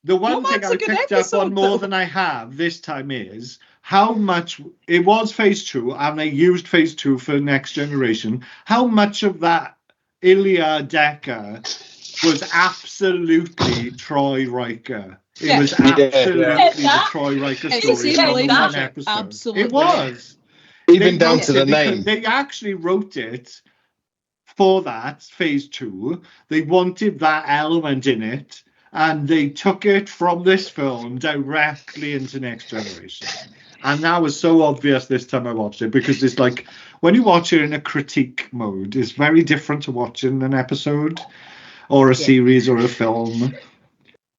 the one thing I picked up on more than I have this time is how much it was phase 2, and they used phase 2 for Next Generation. How much of that Ilya Decker was absolutely Troy Riker? It was absolutely the Troy Riker story from one episode. Absolutely. It was. Even down to the name. They actually wrote it for that phase 2. They wanted that element in it, and they took it from this film directly into Next Generation. And that was so obvious this time I watched it, because it's like when you watch it in a critique mode, it's very different to watching an episode or a series or a film.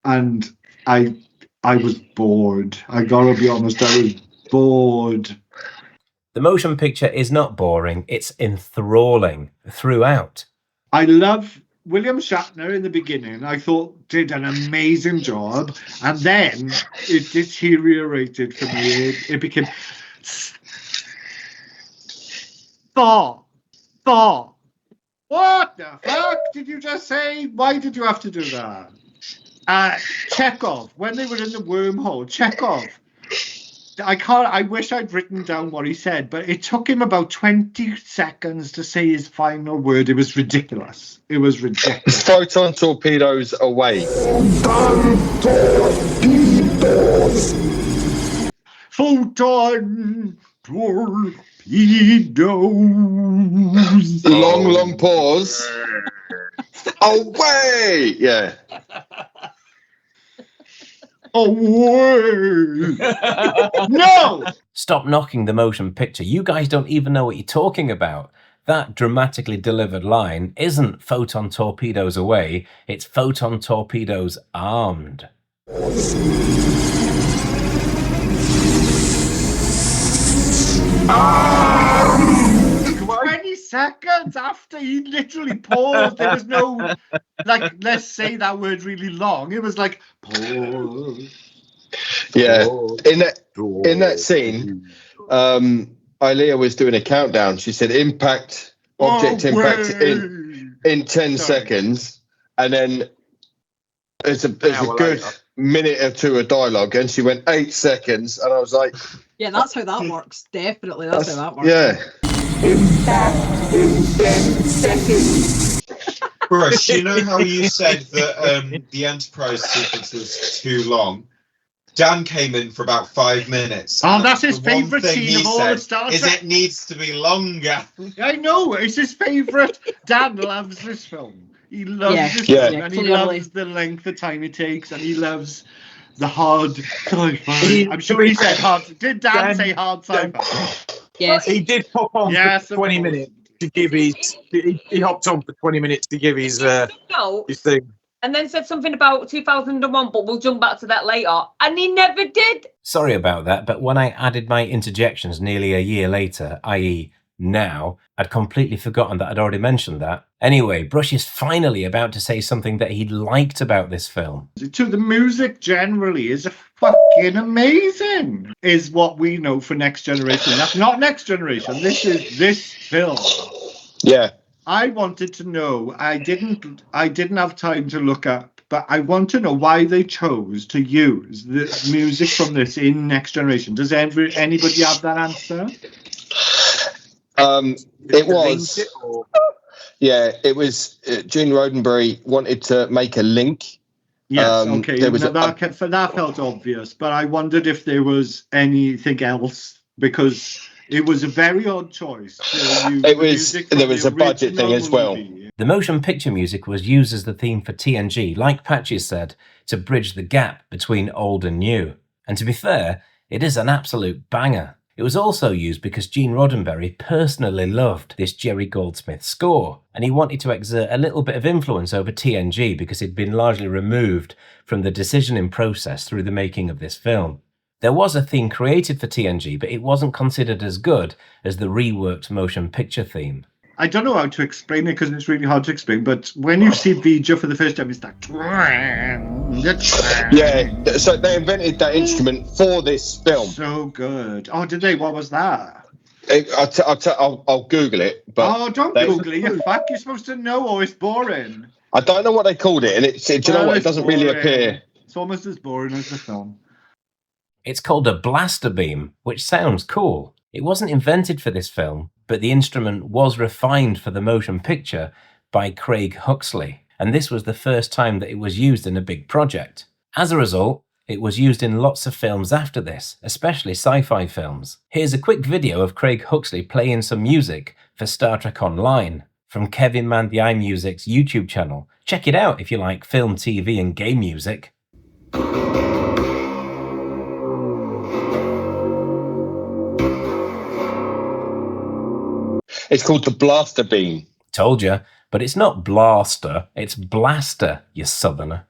And I was bored. I gotta be honest, I was bored. The motion picture is not boring, it's enthralling throughout. I love William Shatner in the beginning, I thought did an amazing job, and then it deteriorated for me. It became Thor. What the fuck did you just say? Why did you have to do that? Chekhov, when they were in the wormhole, Chekhov. I wish I'd written down what he said, but it took him about 20 seconds to say his final word. It was ridiculous. Photon torpedoes away. Photon torpedoes. Long pause. Away! Yeah. Away! No! Stop knocking the motion picture. You guys don't even know what you're talking about. That dramatically delivered line isn't photon torpedoes away, it's photon torpedoes armed. 20 seconds after he literally paused. There was no, like, let's say that word really long. It was like, pause. Yeah. In that scene, Ilea was doing a countdown. She said object impact in 10 seconds. And then there's a good minute or two of dialogue. And she went 8 seconds. And I was like... Yeah, that's how that works. Definitely, that's how that works. Yeah. Impact in 10 seconds. Brush, you know how you said that the Enterprise sequence was too long? Dan came in for about 5 minutes. Oh, that's his favourite scene of all of Star Trek. It needs to be longer. I know, it's his favourite. Dan loves this film. He loves this film, and he loves the length of time it takes, and he loves the hard sci-fi. I'm sure he said hard. Did Dan say hard sci-fi? Yes. He did pop on for 20 minutes to give his... He hopped on for 20 minutes to give his thing. And then said something about 2001, but we'll jump back to that later. And he never did. Sorry about that, but when I added my interjections nearly a year later, i.e. now, I'd completely forgotten that I'd already mentioned that. Anyway, Brush is finally about to say something that he liked about this film. To the music generally is fucking amazing, is what we know for Next Generation. That's not Next Generation. This is this film. Yeah. I wanted to know, I didn't have time to look up, but I want to know why they chose to use the music from this in Next Generation. Does anybody have that answer? It was Gene Roddenberry wanted to make a link. Yes, okay. That felt obvious, but I wondered if there was anything else, because it was a very odd choice. There was a budget thing as well. The motion picture music was used as the theme for TNG, like Patches said, to bridge the gap between old and new. And to be fair, it is an absolute banger. It was also used because Gene Roddenberry personally loved this Jerry Goldsmith score, and he wanted to exert a little bit of influence over TNG because it'd been largely removed from the decisioning process through the making of this film. There was a theme created for TNG, but it wasn't considered as good as the reworked motion picture theme. I don't know how to explain it because it's really hard to explain, but when you see Vija for the first time, it's like... Yeah, so they invented that instrument for this film. So good. Oh, did they? What was that? I'll Google it. But don't Google it. You're supposed to know, or it's boring. I don't know what they called it, and do you know what? It doesn't really appear. It's almost as boring as the film. It's called a blaster beam, which sounds cool. It wasn't invented for this film, but the instrument was refined for the motion picture by Craig Huxley, and this was the first time that it was used in a big project. As a result, it was used in lots of films after this, especially sci-fi films. Here's a quick video of Craig Huxley playing some music for Star Trek Online from Kevin Mandiai Music's YouTube channel. Check it out if you like film, TV and game music. It's called the blaster beam. Told you, but it's not blaster, it's blaster, you southerner.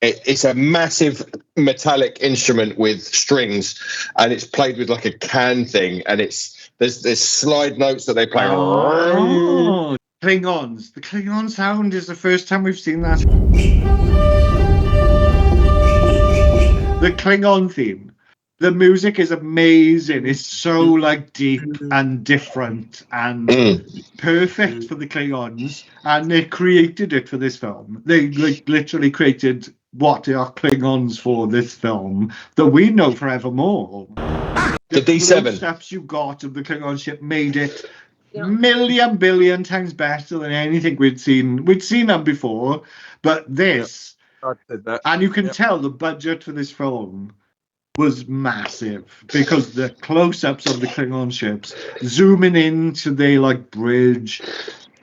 It's a massive metallic instrument with strings, and it's played with like a can thing, and there's slide notes that they play. Oh. Klingons. The Klingon sound is the first time we've seen that. The Klingon theme. The music is amazing. It's so like deep and different and perfect for the Klingons. And they created it for this film. They like literally created what are Klingons for this film that we know forevermore. The D7 steps you got of the Klingon ship made it million billion times better than anything we'd seen. We'd seen them before, but this, and you can tell the budget for this film was massive because the close-ups of the Klingon ships, zooming into the like bridge,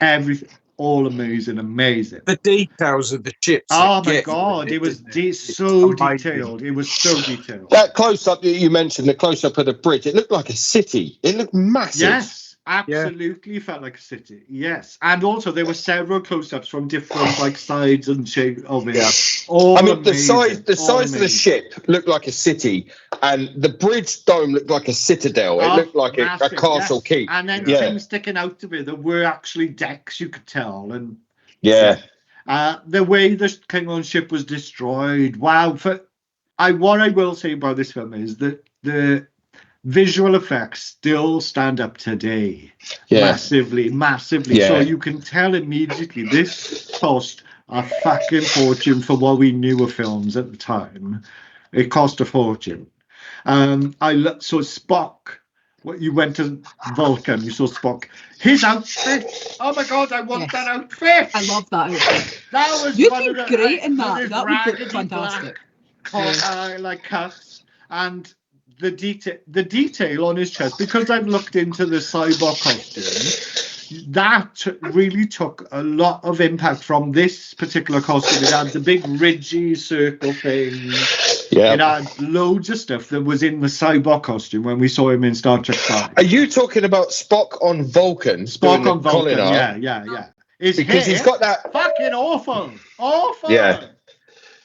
everything, all amazing. The details of the ships. Oh my god, it was so detailed. It was so detailed. That close-up that you mentioned, the close-up of the bridge, it looked like a city. It looked massive. Yes. Absolutely felt like a city. Yes, and also there were several close-ups from different like sides and shape of it. All amazing. The size of the ship looked like a city, and the bridge dome looked like a citadel. It looked like a castle keep. And then things sticking out of it that were actually decks, you could tell. And the way the Klingon ship was destroyed. Wow! What I will say about this film is that the visual effects still stand up today, massively. Yeah. So you can tell immediately this cost a fucking fortune for what we knew of films at the time. It cost a fortune. So Spock, you went to Vulcan, you saw Spock. His outfit. Oh my god, I want that outfit. I love that outfit. That was You'd be great in that. That would look fantastic. Like cuffs and the detail on his chest, because I've looked into the cyborg costume, that really took a lot of impact from this particular costume. It had the big ridgy circle thing. Yeah. It had loads of stuff that was in the cyborg costume when we saw him in Star Trek 5. Are you talking about Spock on Vulcan? Spock on Vulcan, yeah. Because he's got that fucking awful. Yeah.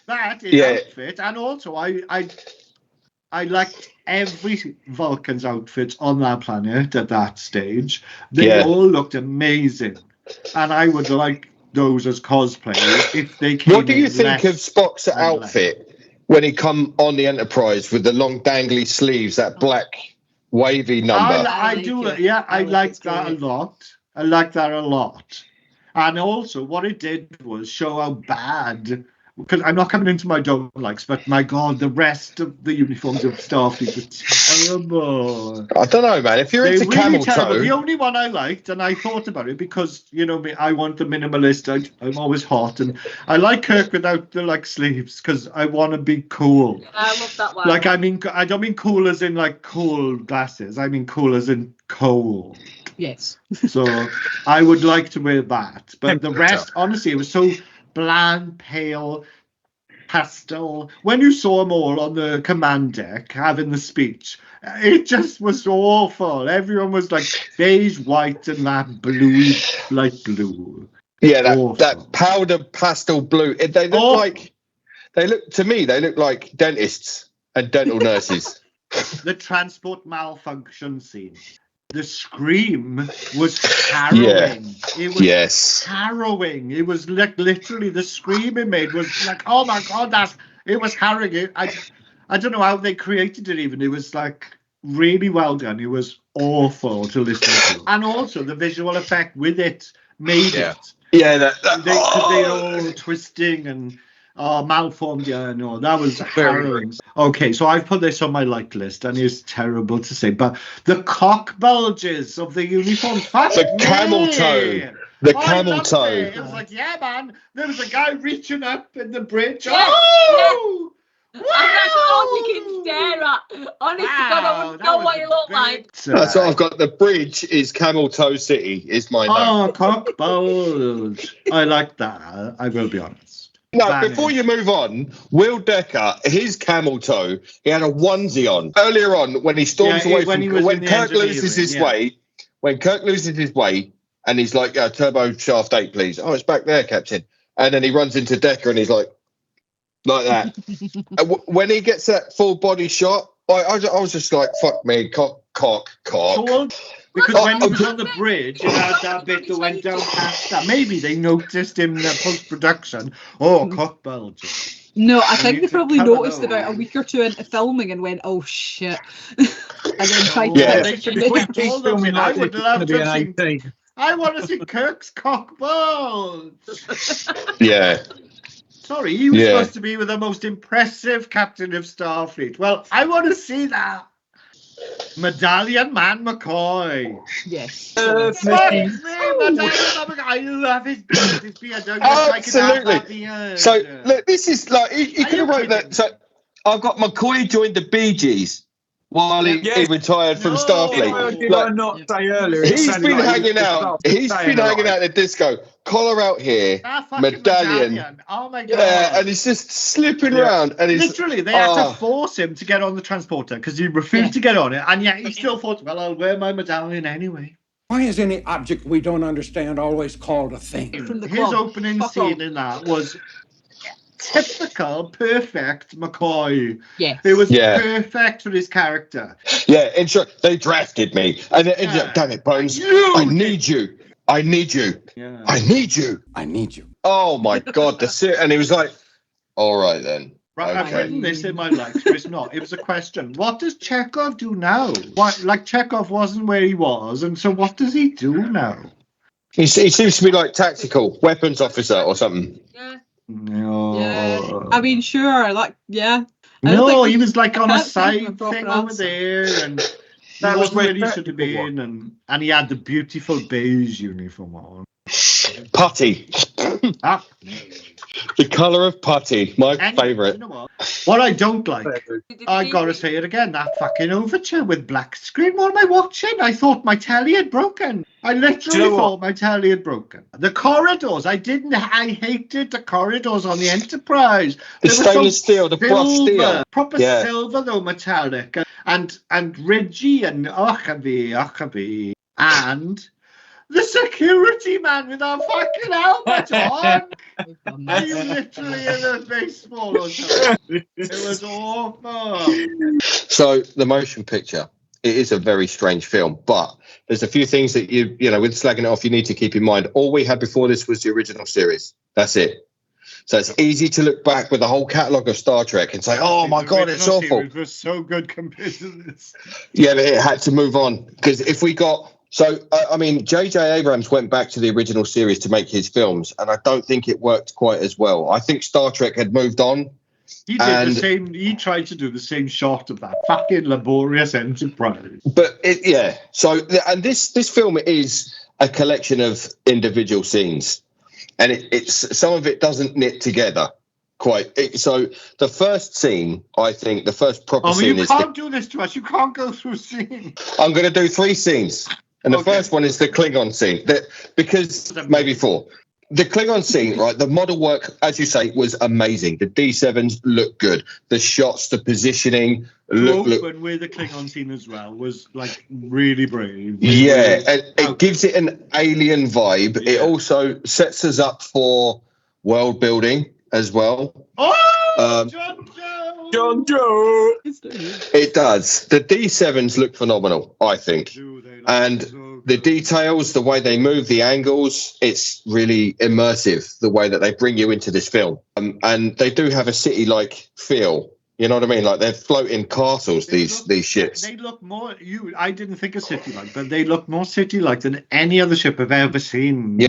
That is outfit, and also I liked every Vulcan's outfit on that planet at that stage. They all looked amazing. And I would like those as cosplay if they came. What do you think of Spock's outfit when he come on the Enterprise with the long dangly sleeves, that black wavy number? I like that a lot. I like that a lot. And also what it did was show how bad, because I'm not coming into my don't likes, but my god, the rest of the uniforms of Starfleet were terrible. I don't know, man. If you're into camel toe, the only one I liked, and I thought about it because you know me, I want the minimalist. I'm always hot, and I like Kirk without the like sleeves because I want to be cool. Yeah, I love that one. Like I don't mean cool as in like cool glasses. I mean cool as in cold. Yes. So I would like to wear that, but the rest, honestly, it was so bland, pale, pastel. When you saw them all on the command deck having the speech, it just was awful. Everyone was like beige, white, and that blue, light blue. Yeah, that powder pastel blue. They look like dentists and dental nurses. The transport malfunction scene. The scream was harrowing. Yeah. It was harrowing. It was like literally the scream it made was like, oh my god, it was harrowing. I don't know how they created it even. It was like really well done. It was awful to listen to. And also the visual effect with it made it. Yeah, they're all twisting and malformed. Yeah, no, that was harrowing. Okay, so I've put this on my like list, and it's terrible to say, but the cock bulges of the uniform, the camel toe. The camel toe. It was like, yeah, man, there was a guy reaching up in the bridge. Yeah, oh! Wow! That's all you can stare at. Honestly, God, I wouldn't know what it looked like. That's what I've got. The bridge is Camel Toe City, is my note. Cock bulge. I like that. I will be honest. No, before you move on, Will Decker, his camel toe, he had a onesie on. Earlier on, when he storms away when Kirk loses his way, and he's like, turbo shaft 8, please. Oh, it's back there, Captain. And then he runs into Decker and he's like that. When he gets that full body shot, I was just like, fuck me, cock. Because when he was on the bridge, it had that bit that went down past that. Maybe they noticed in the post-production. Oh, cock bulges. No, I think they probably noticed about a week or two into filming and went, "Oh shit," and then tried to fix it. I would love to have seen. I want to see Kirk's cock bulge. Yeah. Sorry, he was supposed to be the most impressive captain of Starfleet. Well, I want to see that. Medallion Man McCoy. Yes. Fuck me, Medallion Man McCoy. I love his beard. His beard. Absolutely. So, look, this is like, you could have wrote that. So, I've got McCoy joined the Bee Gees while he retired from Starfleet. Did I not say earlier? He's been hanging out. He's been hanging out at the disco. Collar out here, medallion. Oh my god! Yeah, and he's just slipping around. And he's literally they had to force him to get on the transporter because he refused to get on it, and yet he still thought, "Well, I'll wear my medallion anyway." Why is any object we don't understand always called a thing? His opening scene in that was typical, perfect McCoy. Yeah, it was perfect for his character. Yeah, in short, they drafted me, and damn it, Bones, I need you. I need you. Yeah. I need you. I need you. Oh my God, and he was like, "All right then." Right, I've written this in my likes, but it's not. It was a question. What does Chekhov do now? Like Chekhov wasn't where he was, and so what does he do now? He seems to be like tactical weapons officer or something. Yeah. No. Yeah. I mean, sure. Like, yeah. No, he was like on a side thing over there, and that was where he should have been, and he had the beautiful beige uniform on. Putty. The colour of putty, my favourite. You know what I don't like, I gotta say it again, that fucking overture with black screen. What am I watching? I thought my telly had broken. I literally thought my telly had broken. The corridors, I hated the corridors on the Enterprise. The stainless steel, the brushed steel. Proper silver though, metallic. And Reggie and Ochabi. And the security man with our fucking helmet on. Are you literally in a baseball or something? It was awful. So the motion picture, it is a very strange film, but there's a few things that you know, with slagging it off, you need to keep in mind. All we had before this was the original series. That's it. So it's easy to look back with the whole catalogue of Star Trek and say, "Oh my God, it's awful." It was so good compared to this. Yeah, but it had to move on because if we got. So, I mean, J.J. Abrams went back to the original series to make his films, and I don't think it worked quite as well. I think Star Trek had moved on. He did the same. He tried to do the same shot of that fucking laborious Enterprise. But so and this film is a collection of individual scenes, and it's some of it doesn't knit together quite. So the first scene, I think, the first proper scene is. You can't do this to us. You can't go through scenes. I'm going to do 3 scenes. And the first one is the Klingon scene, because maybe 4. The Klingon scene, right? The model work, as you say, was amazing. The D7s look good. The shots, the positioning, look. When we're the Klingon scene as well was like really brave. Yeah, and it gives it an alien vibe. Yeah. It also sets us up for world building as well. Oh, John Joe. It does. The D7s look phenomenal, I think. And the details, the way they move, the angles, it's really immersive, the way that they bring you into this film. And they do have a city-like feel. You know what I mean? Like they're floating castles, these ships. They look more, I didn't think a city-like, but they look more city-like than any other ship I've ever seen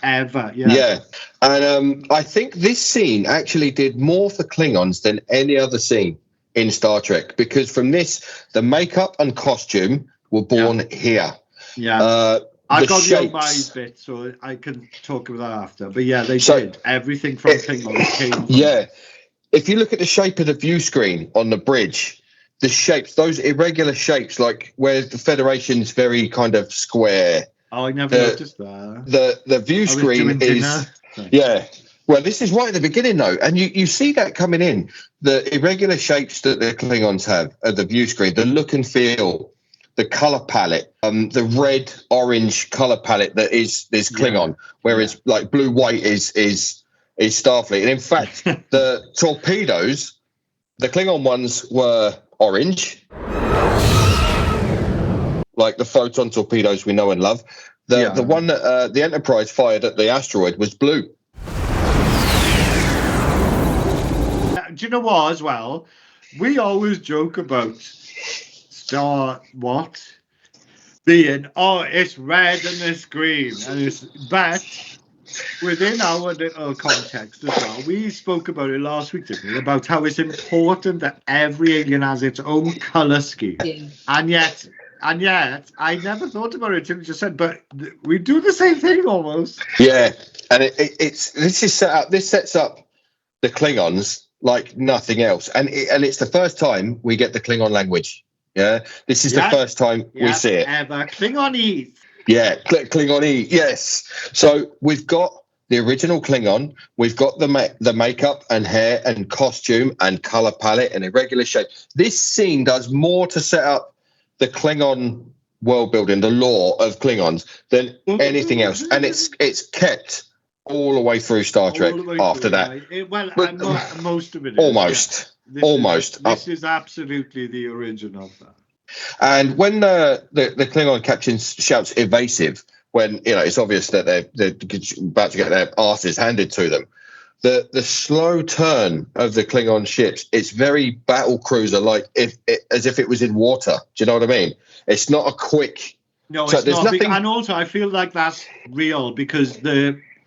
ever. Yeah. And I think this scene actually did more for Klingons than any other scene in Star Trek, because from this, the makeup and costume were born here. Yeah. I got the Obi's bit, so I can talk about that after. But yeah, they did. Everything from Klingon came. Yeah. If you look at the shape of the view screen on the bridge, the shapes, those irregular shapes, like where the Federation's very kind of square. Oh, I never noticed that. The view screen is... Yeah. Well, this is right at the beginning, though, and you see that coming in. The irregular shapes that the Klingons have at the view screen, the look and feel, the color palette, the red-orange color palette that is Klingon, whereas like blue-white is Starfleet. And in fact, the torpedoes, the Klingon ones were orange. like the photon torpedoes we know and love. The one that the Enterprise fired at the asteroid was blue. Do you know what, as well? We always joke about being, it's red and it's green, but within our little context as well, we spoke about it last week, didn't we? About how it's important that every alien has its own color scheme, and yet, I never thought about it until you just said. But we do the same thing almost. Yeah, and this sets up the Klingons like nothing else, and it's the first time we get the Klingon language. Yeah, this is the first time we see it ever. Klingonese. Yeah, Klingon-y. Yes. So we've got the original Klingon. We've got the makeup and hair and costume and color palette and irregular shape. This scene does more to set up the Klingon world building, the lore of Klingons, than anything else, and it's kept all the way through Star Trek after that. Most of it. Almost. This is absolutely the origin of that. And when the Klingon captain shouts evasive, when it's obvious that they're about to get their asses handed to them, the slow turn of the Klingon ships, it's very battle cruiser like, as if it was in water. Do you know what I mean? It's not a quick. No, it's not. Nothing... And also, I feel like that's real because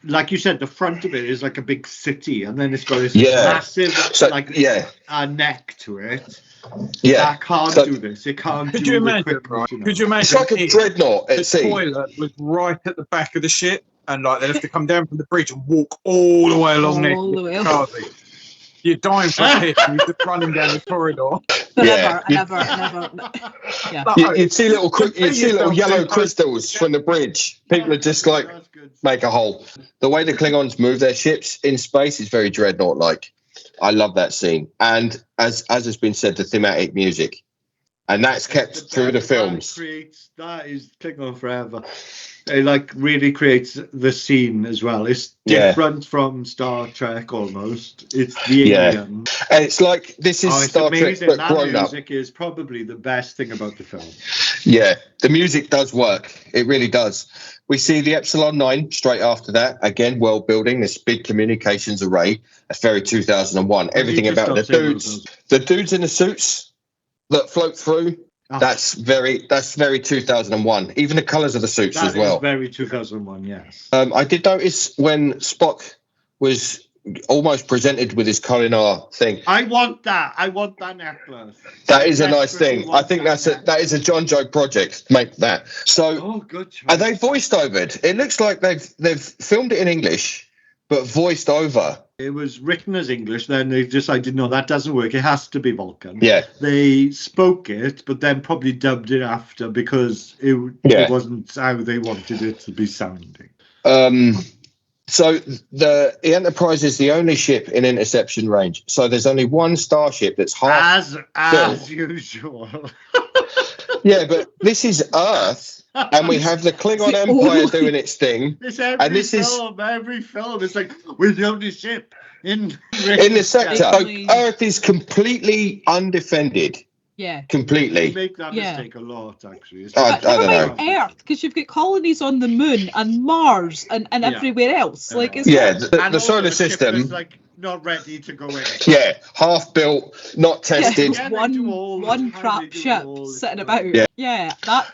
like you said, the front of it is like a big city, and then it's got this massive neck to it. Yeah, that can't do this. It can't. Could you imagine? Could you imagine? It's like a dreadnought at sea. The toilet was right at the back of the ship, and like they'd have to come down from the bridge and walk all the way along there. You're dying for a piss, and you're just running down the corridor. Never. Yeah. You'd see little yellow crystals from the bridge. People are just like make a hole. The way the Klingons move their ships in space is very dreadnought-like. I love that scene, and as has been said, the thematic music, and that's kept through the films. That is Klingon forever. It really creates the scene as well. It's different from Star Trek almost. It's the alien. And it's like this is Star Trek but grown up. Music is probably the best thing about the film. Yeah, the music does work. It really does. We see the Epsilon 9 straight after that. Again, world building, this big communications array. That's very 2001. Everything about the dudes in the suits that float through. That's very 2001. Even the colours of the suits as well. That is very 2001, yes. I did notice when Spock was almost presented with his Kolinar thing. I want that necklace. That is a nice thing. I think that is a John Joe project. Make that. So good choice. Are they voiced overed? It looks like they've filmed it in English, but voiced over. It was written as English, then they decided, no, that doesn't work. It has to be Vulcan. Yeah. They spoke it, but then probably dubbed it after because it wasn't how they wanted it to be sounding. So the Enterprise is the only ship in interception range. So there's only one starship that's half as usual. Yeah, but this is Earth, and we have the Klingon Empire doing its thing. Every film. It's like we're the only ship in the sector. So Earth is completely undefended. Yeah, You completely. make that mistake a lot, actually. I don't know. Earth, because you've got colonies on the moon and Mars and everywhere else. The solar system is not ready to go in. Yeah, half built, not tested. Yeah, one crap ship sitting about. But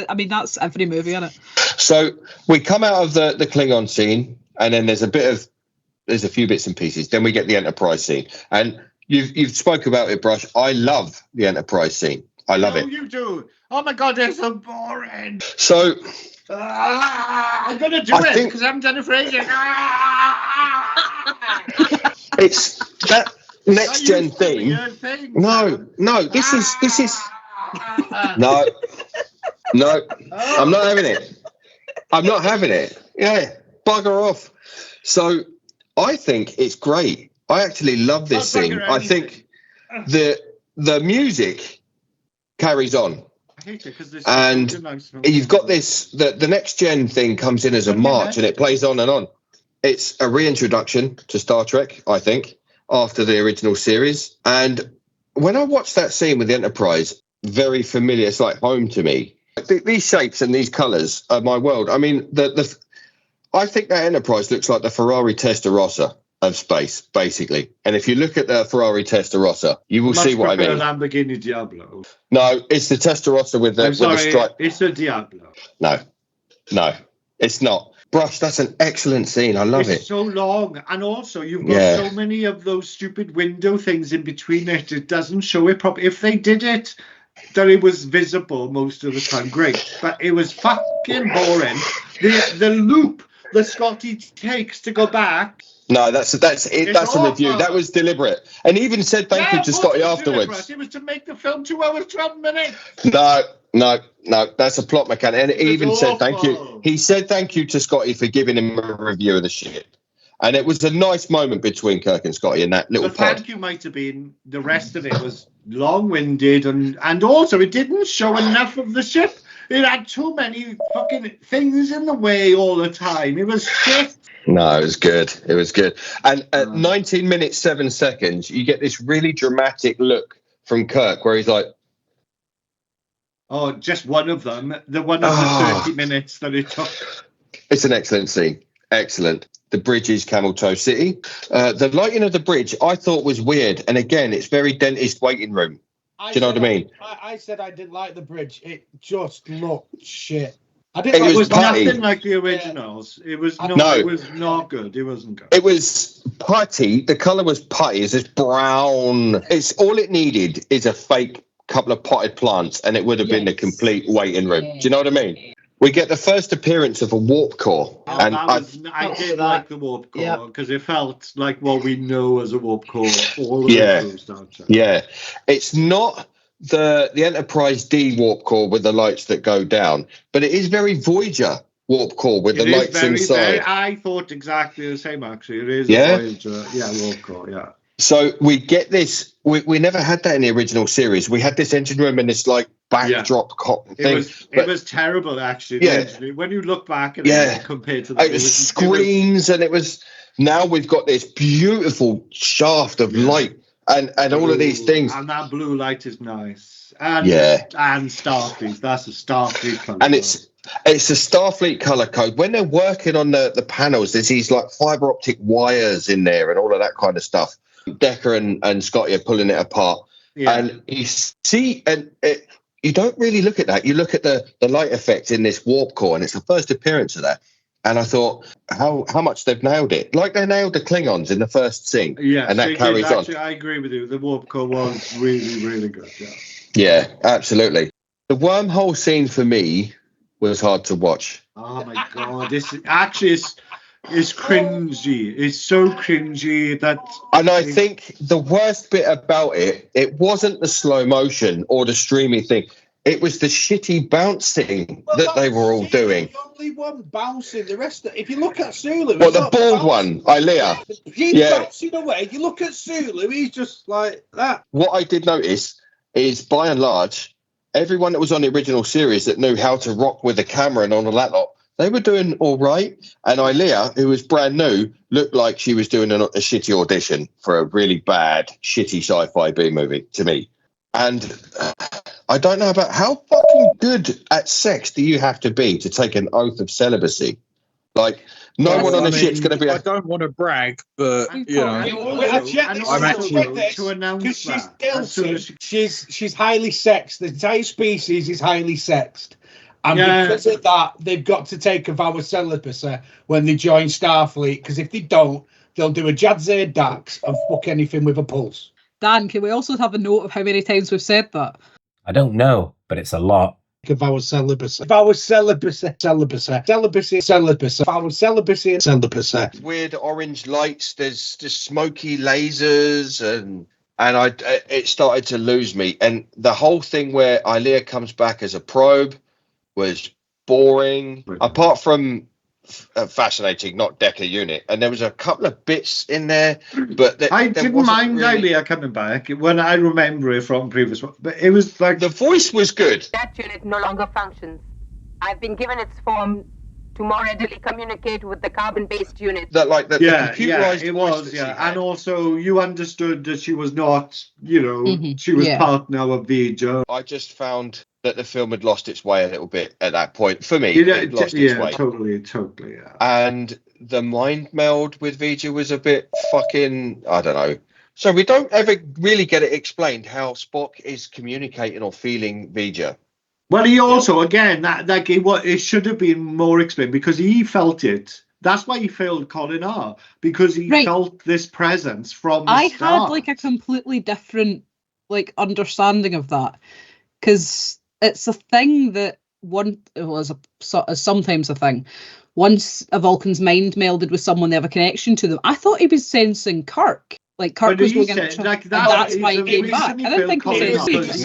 I mean that's every movie, isn't it? So we come out of the Klingon scene, and then there's a few bits and pieces. Then we get the Enterprise scene, and you've spoke about it, Brush. I love the Enterprise scene. I love it. You do. Oh my God, they're so boring. So I'm gonna do it because I haven't done it for ages. It's that next gen thing. No, this is no. I'm not having it. Yeah, bugger off. So I think it's great. I actually love this scene. I think the music carries on. I hate it because and you've got this. The next gen thing comes in as a march, and it plays on and on. It's a reintroduction to Star Trek, I think, after the original series. And when I watched that scene with the Enterprise, very familiar. It's like home to me. These shapes and these colours are my world. I mean, I think that Enterprise looks like the Ferrari Testarossa of space, basically. And if you look at the Ferrari Testarossa, you will see what I mean. A Lamborghini Diablo. No, it's the Testarossa with the stripe. It's a Diablo. No, it's not. Brush, that's an excellent scene. I love it. It's so long. And also, you've got so many of those stupid window things in between it. It doesn't show it properly. If they did it, that it was visible most of the time, great. But it was fucking boring. The loop that Scotty takes to go back. No, that's it. That's a review. That was deliberate. And he even said thank you to Scotty afterwards. Deliberate. It was to make the film 2 hours, 12 minutes. No, that's a plot mechanic. And he even said thank you. He said thank you to Scotty for giving him a review of the ship. And it was a nice moment between Kirk and Scotty in that little pod. Thank you might have been, the rest of it was long-winded and also it didn't show enough of the ship. It had too many fucking things in the way all the time. It was shit. No, it was good. It was good. And at 19 minutes, 7 seconds, you get this really dramatic look from Kirk where he's like, oh, just one of them. The one of the 30 minutes that it took. It's an excellent scene. Excellent. The bridge is Camel Toe City. The lighting of the bridge I thought was weird. And again, it's very dentist waiting room. Do you know what I mean? I said I didn't like the bridge. It just looked shit. It was nothing like the originals. It was not. It was not good. It wasn't good. It was putty. The color was putty. It's this brown. It's all it needed is a fake couple of potted plants, and it would have been a complete waiting room. Do you know what I mean? We get the first appearance of a warp core, and I did like the warp core because it felt like what we know as a warp core. Yeah, it's not the Enterprise D warp core with the lights that go down, but it is very Voyager warp core with the lights inside. I thought exactly the same actually. It is Voyager, warp core, So we get this. We never had that in the original series. We had this engine room and this like backdrop thing. It was terrible actually. Yeah. When you look back at it compared to it was screens and it was. Now we've got this beautiful shaft of light. And all of these things. And that blue light is nice. And Starfleet. That's a Starfleet colour. And it's a Starfleet colour code. When they're working on the panels, there's these like fibre optic wires in there and all of that kind of stuff. Decker and Scotty are pulling it apart. Yeah. And you see, you don't really look at that. You look at the light effect in this warp core, and it's the first appearance of that. And I thought, how much they've nailed it. Like they nailed the Klingons in the first scene. Yeah, and that carries on. I agree with you. The warp core was really, really good. Yeah, absolutely. The wormhole scene for me was hard to watch. Oh my God. This actually is cringy. It's so cringy that... And I think the worst bit about it wasn't the slow motion or the streamy thing. It was the shitty bouncing that they were all doing. The only one bouncing. The rest of, if you look at Sulu, well, the bald one, Ilea. He's bouncing away. You look at Sulu, he's just like that. What I did notice is, by and large, everyone that was on the original series that knew how to rock with a camera and on a laptop, they were doing all right. And Ilea, who was brand new, looked like she was doing a shitty audition for a really bad, shitty sci-fi B movie to me. And I don't know about how fucking good at sex do you have to be to take an oath of celibacy? Like, no one on the ship's going to be... I don't want to brag, but, you know... I'm actually... To announce that. She's highly sexed. The entire species is highly sexed. And because of that, they've got to take a vow of celibacy when they join Starfleet, because if they don't, they'll do a Jadzia Dax and fuck anything with a pulse. Dan, can we also have a note of how many times we've said that? I don't know, but it's a lot. A vow of celibacy. Vow of celibacy. Celibacy. Celibacy. Celibacy. Vow of celibacy. Celibacy. Weird orange lights. There's just smoky lasers, and it started to lose me. And the whole thing where Ilea comes back as a probe was boring. Apart from fascinating, not Decker unit, and there was a couple of bits in there, but I didn't mind Ilea coming back when I remember it from previous one, but it was like the voice was good. That unit no longer functions. I've been given its form to more readily communicate with the carbon-based unit. That like the computerized it was, and also you understood that she was not, she was part now of Voyager. I just found that the film had lost its way a little bit at that point. For me, it lost its way. Totally. Yeah. And the mind meld with V'Ger was a bit fucking, I don't know. So we don't ever really get it explained how Spock is communicating or feeling V'Ger. Well, he also, again, it should have been more explained because he felt it. That's why he failed Colin R, because he felt this presence from the start. I had like a completely different understanding of that, because it's a thing that sometimes a thing. Once a Vulcan's mind melded with someone they have a connection to them, I thought he was sensing Kirk. Like Kirk was going into that's why he came back. I don't think he was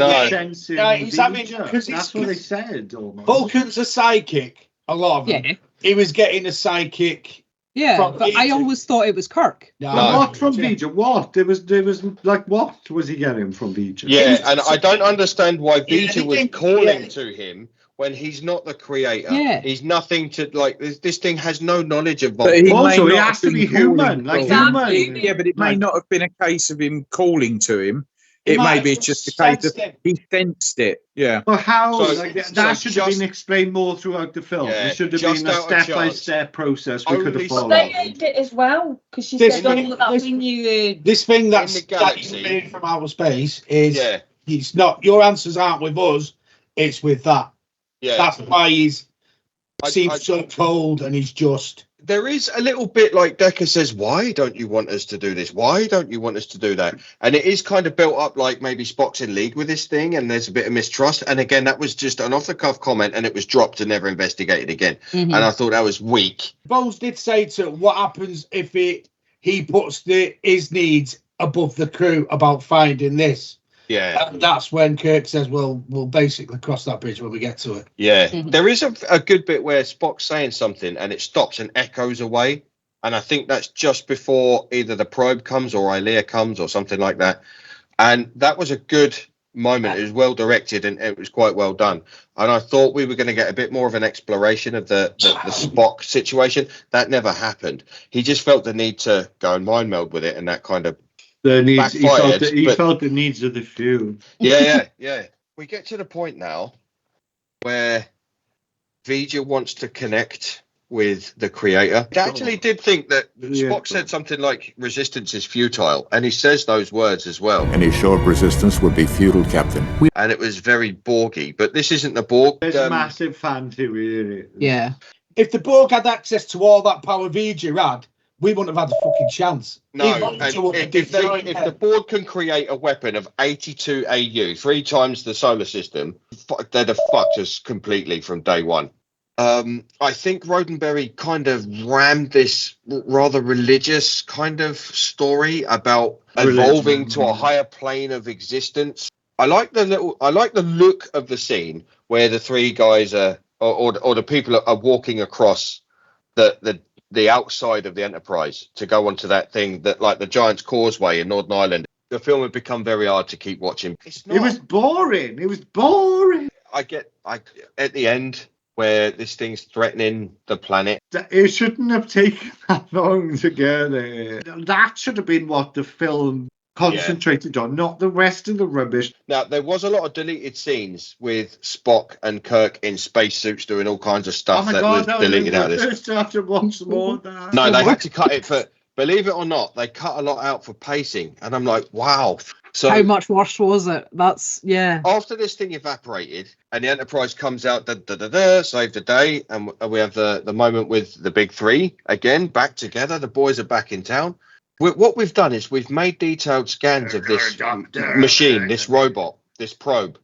That's what they said. Almost. Vulcan's a psychic. A lot of them. He was getting a psychic. Yeah, but I always thought it was Kirk. No. What from V'Ger? What? There was like, what was he getting from V'Ger? Yeah, and I don't understand why V'Ger was calling to him when he's not the creator. Yeah. He's nothing to, like, this thing has no knowledge of Vulcan. Also, he has to be human. Like human. Yeah, but it may not have been a case of him calling to him. It may be just a case of he sensed it. Yeah. Well, how? That should have been explained more throughout the film. It should have been a step-by-step process we could have followed. They aimed it as well, because she said, this thing that's made from outer space is it's not, your answers aren't with us, it's with that. Yeah. That's why he's seems so cold, and he's just. There is a little bit like Decker says, why don't you want us to do this? Why don't you want us to do that? And it is kind of built up like maybe Spock's in league with this thing and there's a bit of mistrust. And again, that was just an off-the-cuff comment and it was dropped and never investigated again. And I thought that was weak. Bowles did say to what happens if he puts his needs above the crew about finding this. Yeah. And that's when Kirk says, we'll basically cross that bridge when we get to it. Yeah. There is a good bit where Spock's saying something and it stops and echoes away. And I think that's just before either the probe comes or Ilea comes or something like that. And that was a good moment. It was well directed and it was quite well done. And I thought we were going to get a bit more of an exploration of the Spock situation. That never happened. He just felt the need to go and mind meld with it, and that kind of he felt the needs of the few. Yeah. We get to the point now where V'Ger wants to connect with the creator. I actually did think that Spock said something like resistance is futile, and he says those words as well. Any short resistance would be futile, Captain. And it was very Borgy, but this isn't the Borg. There's a massive fan theory. Yeah. If the Borg had access to all that power V'Ger had, we wouldn't have had a fucking chance. No, and if the Borg can create a weapon of 82 AU, 3 times the solar system, they'd have fucked us completely from day one. I think Roddenberry kind of rammed this rather religious kind of story about evolving to a higher plane of existence. I like the look of the scene where the 3 guys are, or the people are walking across the outside of the Enterprise to go onto that thing that, like the Giant's Causeway in Northern Ireland. The film had become very hard to keep watching. It was boring. I at the end where this thing's threatening the planet. It shouldn't have taken that long to get there. That should have been what the film concentrated on, not the rest of the rubbish. Now, there was a lot of deleted scenes with Spock and Kirk in spacesuits doing all kinds of stuff was deleted out of this. I have to watch more of that. No, they had to cut it for, believe it or not, they cut a lot out for pacing. And I'm like, wow. So how much worse was it? After this thing evaporated and the Enterprise comes out, save the day, and we have the moment with the big 3 again back together. The boys are back in town. What we've done is we've made detailed scans of this machine, this robot, this probe.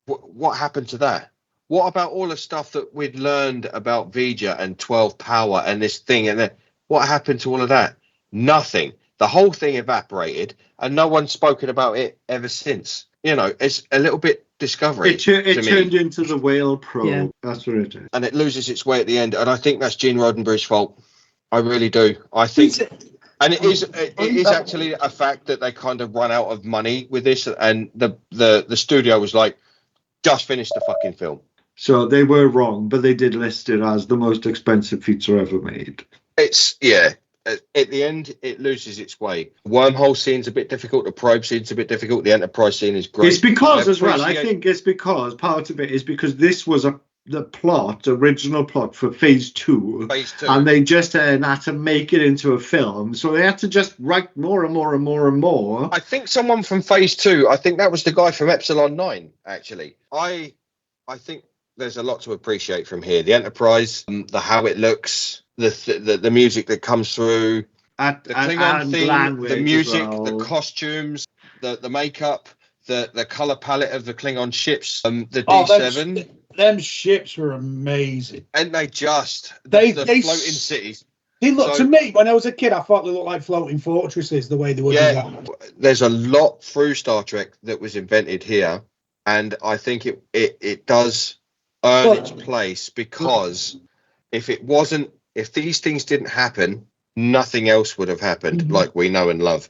What happened to that? What about all the stuff that we'd learned about V'Ger and 12 power and this thing? And then what happened to all of that? Nothing. The whole thing evaporated and no one's spoken about it ever since. You know, it's a little bit Discovery. It turned into the whale probe. Yeah. That's what it is. And it loses its way at the end. And I think that's Gene Roddenberry's fault. I really do. I think... And it is actually a fact that they kind of run out of money with this, and the studio was like, just finish the fucking film. So they were wrong, but they did list it as the most expensive feature ever made. It's at the end, it loses its way. Wormhole scene's a bit difficult. The probe scene's a bit difficult. The Enterprise scene is great. It's because as well, I think it's because part of it is because this was the original plot for Phase 2. Phase 2. And they just had to make it into a film. So they had to just write more and more and more and more. I think someone from Phase 2, I think that was the guy from Epsilon 9, actually. I think there's a lot to appreciate from here. The Enterprise, the how it looks, the music that comes through, the Klingon theme, the music, the costumes, the makeup, the color palette of the Klingon ships, the D7. Them ships were amazing. And they floating cities. They look, to me, when I was a kid, I thought they looked like floating fortresses, the way they were designed. There's a lot through Star Trek that was invented here, and I think it does earn its place, because if these things didn't happen, nothing else would have happened like we know and love.